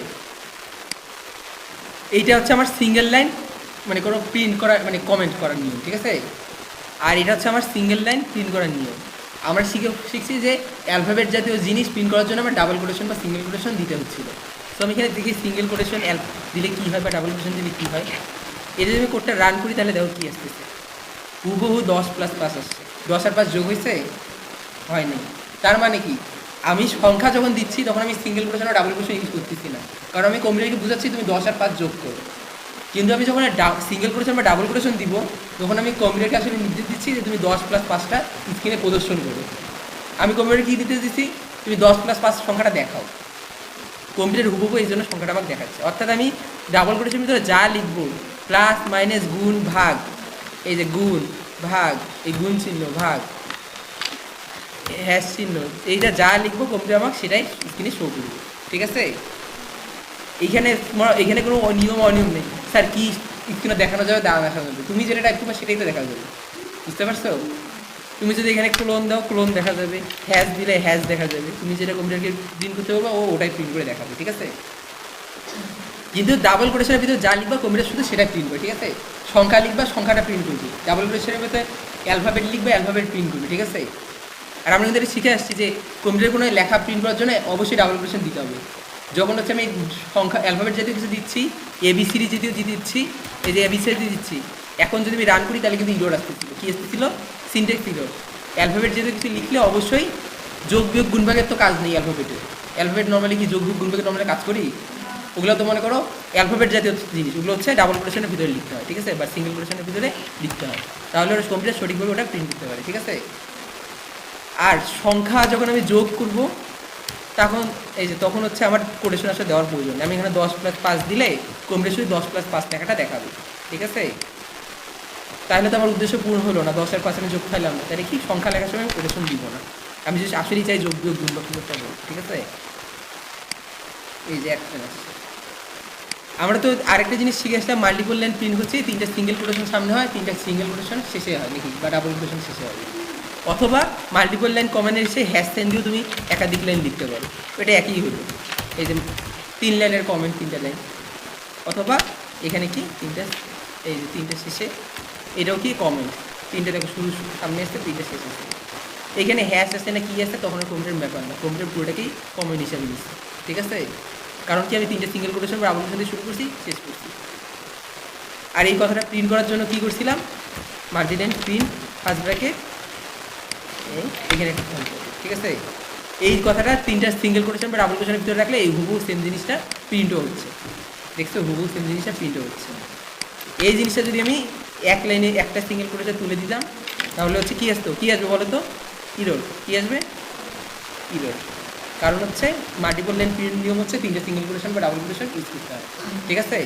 এইটা হচ্ছে আমার সিঙ্গেল লাইন মানে কোনো প্রিন্ট করা মানে কমেন্ট করার নিয়ম, ঠিক আছে। আর এটা হচ্ছে আমার সিঙ্গেল লাইন প্রিন্ট করার নিয়ম। আমরা শিখছি যে অ্যালফাবেট জাতীয় জিনিস প্রিন্ট করার জন্য আমার ডাবল কোটেশন বা সিঙ্গেল কোটেশন দিতে হচ্ছিল। তো আমি এখানে দেখি সিঙ্গেল কোটেশন দিলে কী হয় বা ডাবল কোটেশন দিলে কী হয়। এটা যদি আমি কোডটা রান করি তাহলে দেখো কী আসতেছে, হুবহু 10+5 আসছে। 10 আর 5 যোগ হয়েছে, হয়নি। তার মানে কি, আমি সংখ্যা যখন দিচ্ছি তখন আমি সিঙ্গেল কোটেশন আর ডাবল কোটেশন ইউজ করতেছি না, কারণ আমি কম্পিউটারকে বুঝাচ্ছি তুমি 10 আর 5 যোগ করো। কিন্তু আমি যখন সিঙ্গেল কোটেশন বা ডাবল কোটেশন দিব, তখন আমি কম্পিউটারকে আসলে নির্দেশ দিচ্ছি যে তুমি 10+5টা স্ক্রিনে প্রদর্শন করো। আমি কম্পিউটার কী দিতে দিচ্ছি, তুমি 10+5 সংখ্যাটা দেখাও। কম্পিউটার হুবহু এই জন্য সংখ্যাটা আমাকে দেখাচ্ছে। অর্থাৎ আমি ডাবল কোটেশনের ভিতরে যা লিখবো, প্লাস মাইনাস গুণ ভাগ, এই যে গুণ ভাগ, এই গুণ চিহ্ন ভাগ, হ্যাশ চিহ্ন, এইটা যা লিখবো কম্পিউটার আমাকে সেটাই স্ক্রিনে শো করবে, ঠিক আছে। এখানে কোনো নিয়ম অনিয়ম নেই, স্যার কি স্ক্রিনে দেখানো যাবে দাঁড়া দেখানো যাবে, তুমি যেটা টাইপ করবে সেটাই তো দেখা যাবে, বুঝতে পারছো। তুমি যদি এখানে ক্লোন দাও ক্লোন দেখা যাবে, হ্যাশ দিলে হ্যাশ দেখা যাবে, তুমি যেটা কম্পিউটারকে প্রিন্ট করতে পারবো ও ওটাই প্রিন্ট করে দেখাবে, ঠিক আছে। কিন্তু ডাবল কোটেশনের ভিতরে যা লিখবা কম্পিউটার শুধু সেটা প্রিন্ট করবে, ঠিক আছে। সংখ্যা লিখবা সংখ্যাটা প্রিন্ট করবে, ডাবল কোটেশনের ভিতরে অ্যালফাবেট লিখবা অ্যালফাবেট প্রিন্ট করবে, ঠিক আছে। আর আমরা কিন্তু শিখে আসছি যে কম্পিউটার কোনো লেখা প্রিন্ট করার জন্য অবশ্যই ডাবল কোটেশন দিতে হবে। যখন হচ্ছে আমি সংখ্যা অ্যালফাবেট জাতীয় কিছু দিচ্ছি, এবিসিডি জাতীয় দিচ্ছি, এই যে এবিসিডি দিচ্ছি, এখন যদি আমি রান করি তাহলে কিন্তু ইরোর আসতেছিল, কী আসতেছিল, সিনট্যাক্স ইরোর। অ্যালফাবেট জাতীয় কিছু লিখলে অবশ্যই যোগ বিয়োগ গুণভাগের তো কাজ নেই অ্যালফাবেটে। অ্যালফাবেট নর্মালি কি যোগ বিয়োগ গুণভাগের নর্মালি কাজ করি, ওগুলো তো মনে করো অ্যালফাবেট জাতীয় জিনিস, ওগুলো হচ্ছে ডাবল কোটেশনের ভিতরে লিখতে হয়, ঠিক আছে, বা সিঙ্গেল কোটেশনের ভিতরে লিখতে হয়, তাহলে ওরা কম্পিউটার সঠিকভাবে ওটা প্রিন্ট করতে পারে, ঠিক আছে। আর সংখ্যা যখন আমি যোগ করব তখন হচ্ছে আমার কোটেশন আসলে দেওয়ার প্রয়োজন। আমি এখানে 10+5 দিলে কম্পিউটার শুধু 10+5 টাকাটা দেখাবে, ঠিক আছে। তাহলে তো আমার উদ্দেশ্য পূর্ণ হলো না, 10 আর 5 আমি যোগ খাইলাম না, তাহলে কি সংখ্যা লেখার সময় কোটেশন দিব না, আমি যদি আসলেই চাই যোগ বিয়োগ গুণ বা করতে পারবো, ঠিক আছে। এই যে একটা আমরা তো আরেকটা জিনিস শিখে আসলাম, মাল্টিপল লাইন প্রিন্ট হচ্ছে 3টা সিঙ্গেল কোটেশন সামনে হয়, 3টা সিঙ্গেল কোটেশন শেষে হয় নাকি, বা ডাবল কোটেশন শেষে হয়। অথবা মাল্টিপল লাইন কমেন্টের এসে হ্যাশ সাইন দিয়েও তুমি একাধিক লাইন লিখতে পারো, এটা একই হলো। এই যে 3 লাইনের কমেন্ট 3টা লাইন, অথবা এখানে কি 3টা, এই যে 3টা শেষে এটাও কি কমেন্ট, 3টা দেখো শুরু সামনে আসছে 3টা শেষ আসছে। এখানে হ্যাশ আসছে না কি আসছে তখন কম্পিউটার ব্যাপার না, কম্পিউটার পুরোটাকেই কমেন্ট হিসাবে দিচ্ছে, ঠিক আছে। কারণ কি আমি 3টা সিঙ্গেল কোটেশন বা ডাবল কোটেশন দিয়ে শুরু করছি শেষ করছি। আর এই কথাটা প্রিন্ট করার জন্য কি করছিলাম, মাল্টিলাইন প্রিন্ট ফার্স্ট ব্র্যাকেট এখানে একটা ফোন করবে, ঠিক আছে। এই কথাটা 3টা সিঙ্গেল কোটেশন বা ডাবল কোটেশনের ভিতরে রাখলে এই হুবহু সেম জিনিসটা প্রিন্টও হচ্ছে, দেখছো, হুবহু সেম জিনিসটা প্রিন্টও হচ্ছে। এই জিনিসটা যদি আমি এক লাইনে একটা সিঙ্গেল কোটেশন তুলে দিতাম তাহলে হচ্ছে কী আসতো, কী আসবে বলো তো, ইরোর, কী আসবে, ইরোর। কারণ হচ্ছে মাল্টিপল লাইন প্রিন্ট নিয়ম হচ্ছে 3টা সিঙ্গেল কোটেশন বা ডাবল কোটেশন ইউজ করতে হয়, ঠিক আছে।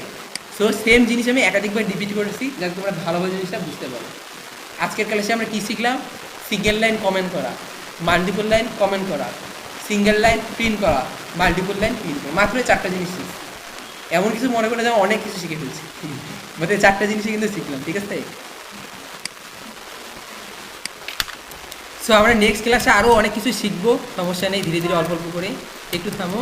সো সেম জিনিস আমি একাধিকবার রিপিট করেছি যাতে তোমরা ভালোভাবে জিনিসটা বুঝতে পারো। আজকের ক্লাসে আমরা কী শিখলাম, সিঙ্গেল লাইন কমেন্ট করা, মাল্টিপল লাইন কমেন্ট করা, সিঙ্গেল লাইন প্রিন্ট করা, মাল্টিপল লাইন প্রিন্ট করা, মাত্র 4টা জিনিস শিখছি। এমন কিছু মনে করে যে আমি অনেক কিছু শিখে ফেলছি, মানে 4টা জিনিসই কিন্তু শিখলাম, ঠিক আছে। সো আমরা নেক্সট ক্লাসে আরও অনেক কিছু শিখবো, সমস্যা নেই, ধীরে ধীরে অল্প অল্প করে, একটু থামো।